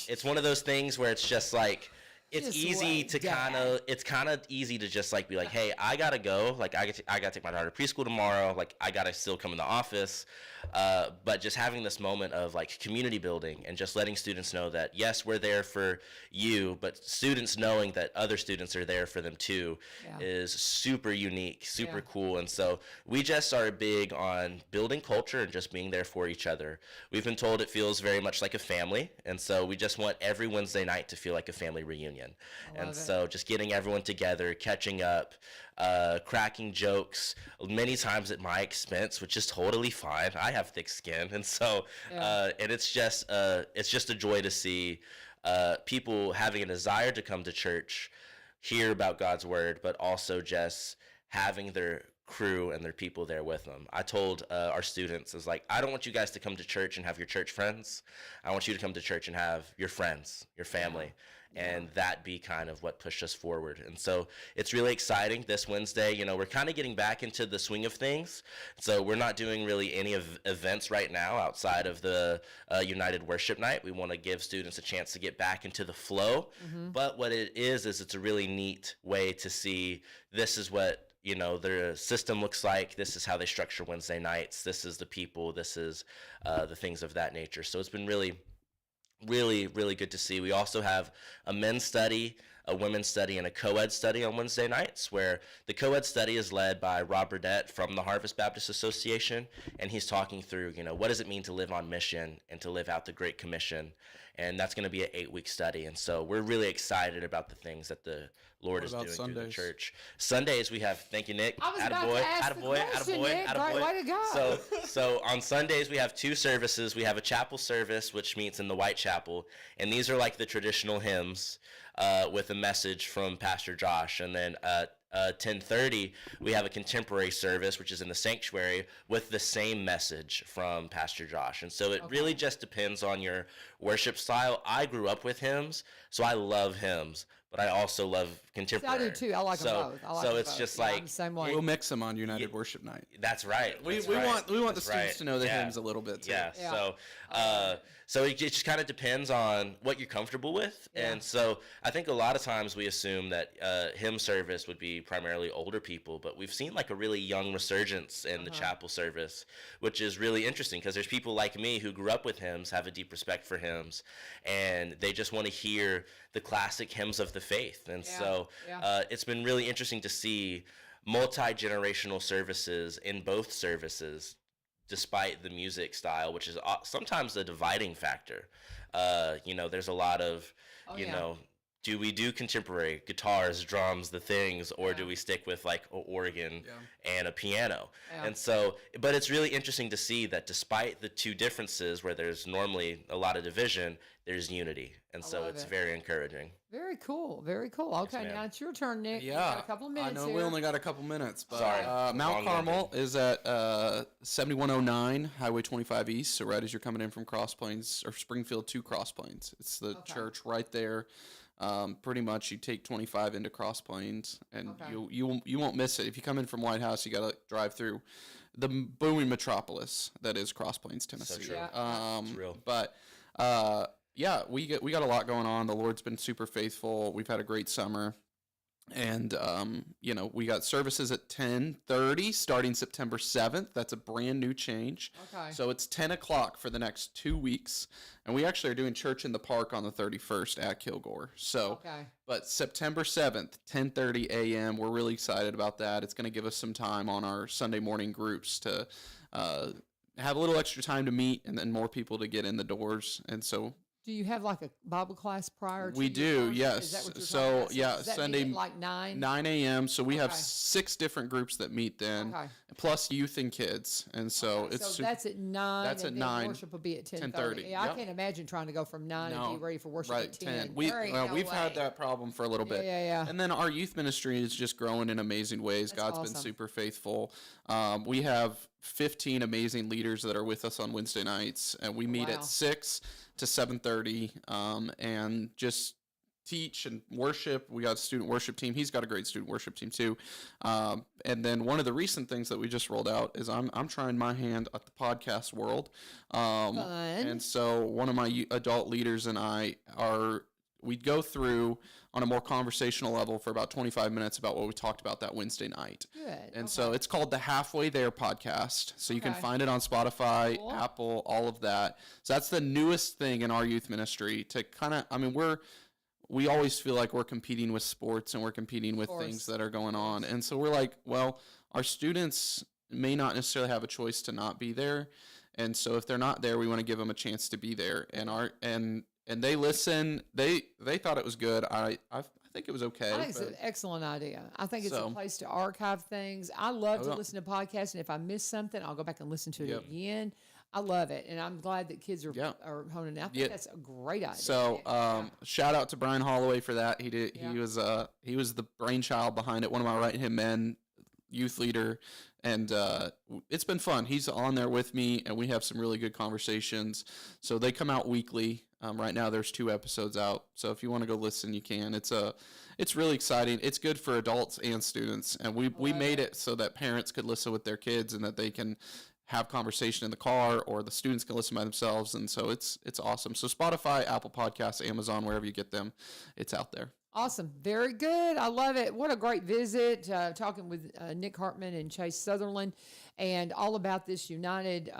it's one of those things where it's just like, it's Just easy what, to Dad? it's kind of easy to just like be like, hey, I gotta go. Like I gotta take my daughter to preschool tomorrow. Like I gotta still come in the office. But just having this moment of like community building and just letting students know that, yes, we're there for you, but students knowing that other students are there for them too is super unique, super cool. And so we just are big on building culture and just being there for each other. We've been told it feels very much like a family. And so we just want every Wednesday night to feel like a family reunion. And so just getting everyone together, catching up, cracking jokes, many times at my expense, which is totally fine. I have thick skin. And so, and it's just a joy to see people having a desire to come to church, hear about God's word, but also just having their crew and their people there with them. I told our students, is like, I don't want you guys to come to church and have your church friends. I want you to come to church and have your friends, your family. And that be kind of what pushed us forward. And so it's really exciting this Wednesday. You know, we're kind of getting back into the swing of things. So we're not doing really any events right now outside of the United Worship Night. We want to give students a chance to get back into the flow. But what it is it's a really neat way to see, this is what, you know, their system looks like. This is how they structure Wednesday nights. This is the people. This is the things of that nature. So it's been really good to see. We also have a men's study, a women's study, and a co-ed study on Wednesday nights, where the co-ed study is led by Rob Burdett from the Harvest Baptist Association, and he's talking through, you know, what does it mean to live on mission and to live out the Great Commission, and that's going to be an 8-week study. And so we're really excited about the things that the Lord is doing through the church. Sundays we have, thank you, Nick. I was about to ask the question, Nick. Way to go. So on Sundays we have 2 services. We have a chapel service, which meets in the White Chapel, and these are like the traditional hymns with a message from Pastor Josh. And then 10:30 we have a contemporary service, which is in the sanctuary, with the same message from Pastor Josh. And so it really just depends on your worship style. I grew up with hymns, so I love hymns, but I also love contemporary. I do too. I like them both. So it's just like, I'm the same way. We'll mix them on United Worship Night. That's right. We want the students to know the hymns a little bit too. So it just kind of depends on what you're comfortable with. And so I think a lot of times we assume that hymn service would be primarily older people, but we've seen like a really young resurgence in the chapel service, which is really interesting, because there's people like me who grew up with hymns, have a deep respect for hymns, and they just want to hear the classic hymns of the faith. And so it's been really interesting to see multi-generational services in both services, despite the music style, which is sometimes a dividing factor. There's a lot of, do we do contemporary guitars, drums, the things, or do we stick with like an organ and a piano? And so, but it's really interesting to see that despite the two differences where there's normally a lot of division, there's unity. And so it's very encouraging. Very cool. Very cool. Okay, Yes, now it's your turn, Nick. Yeah. You've got a couple of minutes I know here. we only got a couple minutes, but Sorry. Mount Carmel is at 7109 Highway 25 East, so right as you're coming in from Cross Plains or Springfield to Cross Plains. It's the church right there. Pretty much you take 25 into Cross Plains, and you won't miss it. If you come in from White House, you got to drive through the booming metropolis that is Cross Plains, Tennessee. So true. It's real. But we got a lot going on. The Lord's been super faithful. We've had a great summer. And, we got services at 10:30 starting September 7th. That's a brand new change. Okay. So it's 10 o'clock for the next 2 weeks. And we actually are doing church in the park on the 31st at Kilgore. So, but September 7th, 10:30 a.m., we're really excited about that. It's going to give us some time on our Sunday morning groups to have a little extra time to meet and then more people to get in the doors. And so do you have like a Bible class prior to we do, yes. Is that what you're so talking about? yeah, does that Sunday meet at like 9? 9 a.m. So we have 6 different groups that meet then, plus youth and kids, and so it's so that's at 9. That's and at then 9. Worship will be at 10:30. 10:30, Yeah, I can't imagine trying to go from 9 and be ready for worship at 10. We've No had way. that problem for a little bit. Yeah. And then our youth ministry is just growing in amazing ways. God's been super faithful. We have 15 amazing leaders that are with us on Wednesday nights, and we meet at 6 to 7:30 and just teach and worship. We got a student worship team. He's got a great student worship team too. And then one of the recent things that we just rolled out is I'm trying my hand at the podcast world. And so one of my adult leaders and we'd go through on a more conversational level for about 25 minutes about what we talked about that Wednesday night. Good. And so it's called the Halfway There podcast. So you can find it on Spotify, Apple, all of that. So that's the newest thing in our youth ministry to kind of, we always feel like we're competing with sports and we're competing with things that are going on. And so we're like, well, our students may not necessarily have a choice to not be there. And so if they're not there, we want to give them a chance to be there. And they listen. They thought it was good. I think it was okay. I think it's an excellent idea. I think it's a place to archive things. I love to listen to podcasts, and if I miss something, I'll go back and listen to it again. I love it, and I'm glad that kids are honing out. I think that's a great idea. So shout out to Brian Holloway for that. He did. He was the brainchild behind it. One of my right-hand men, youth leader. And it's been fun. He's on there with me, and we have some really good conversations. So they come out weekly. Right now, there's 2 episodes out. So if you want to go listen, you can. It's really exciting. It's good for adults and students. And we made it so that parents could listen with their kids and that they can have conversation in the car, or the students can listen by themselves. And so it's awesome. So Spotify, Apple Podcasts, Amazon, wherever you get them, it's out there. Awesome. Very good. I love it. What a great visit, talking with Nick Hartman and Chase Southerland and all about this United.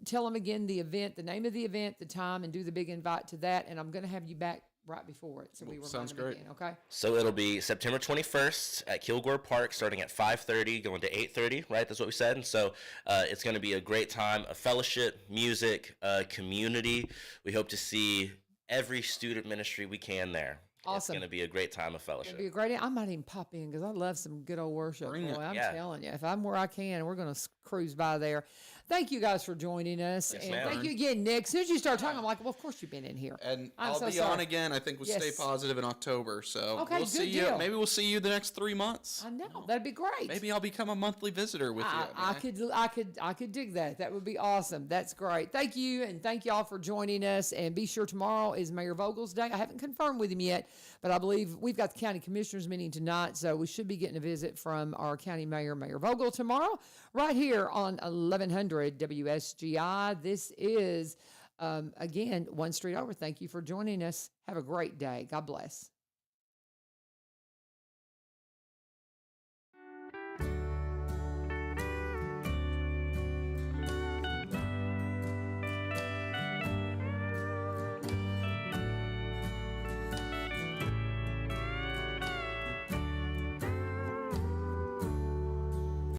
Tell them again the event, the name of the event, the time, and do the big invite to that. And I'm going to have you back right before it. So we Sounds great. Again, okay? So it'll be September 21st at Kilgore Park, starting at 5:30, going to 8:30, right? That's what we said. And so it's going to be a great time of fellowship, music, community. We hope to see every student ministry we can there. Awesome. It's going to be a great time of fellowship. It'll be a great. I might even pop in because I love some good old worship. Bring it. Boy, I'm telling you, if I'm where I can, we're going to cruise by there. Thank you guys for joining us, Yes, and ma'am. thank you again, Nick. As soon as you start talking, I'm like, well, of course you've been in here. And I'm I'll so be sorry. on again. I think we'll stay positive in October. So Okay, we'll good see you. deal. Maybe we'll see you the next 3 months. I know that'd be great. Maybe I'll become a monthly visitor with you. I could dig that. That would be awesome. That's great. Thank you, and thank y'all for joining us. And be sure tomorrow is Mayor Vogel's day. I haven't confirmed with him yet, but I believe we've got the county commissioners meeting tonight, so we should be getting a visit from our county mayor, Mayor Vogel, tomorrow, right here on 1100 WSGI. This is again one street over. Thank you for joining us. Have a great day. God bless.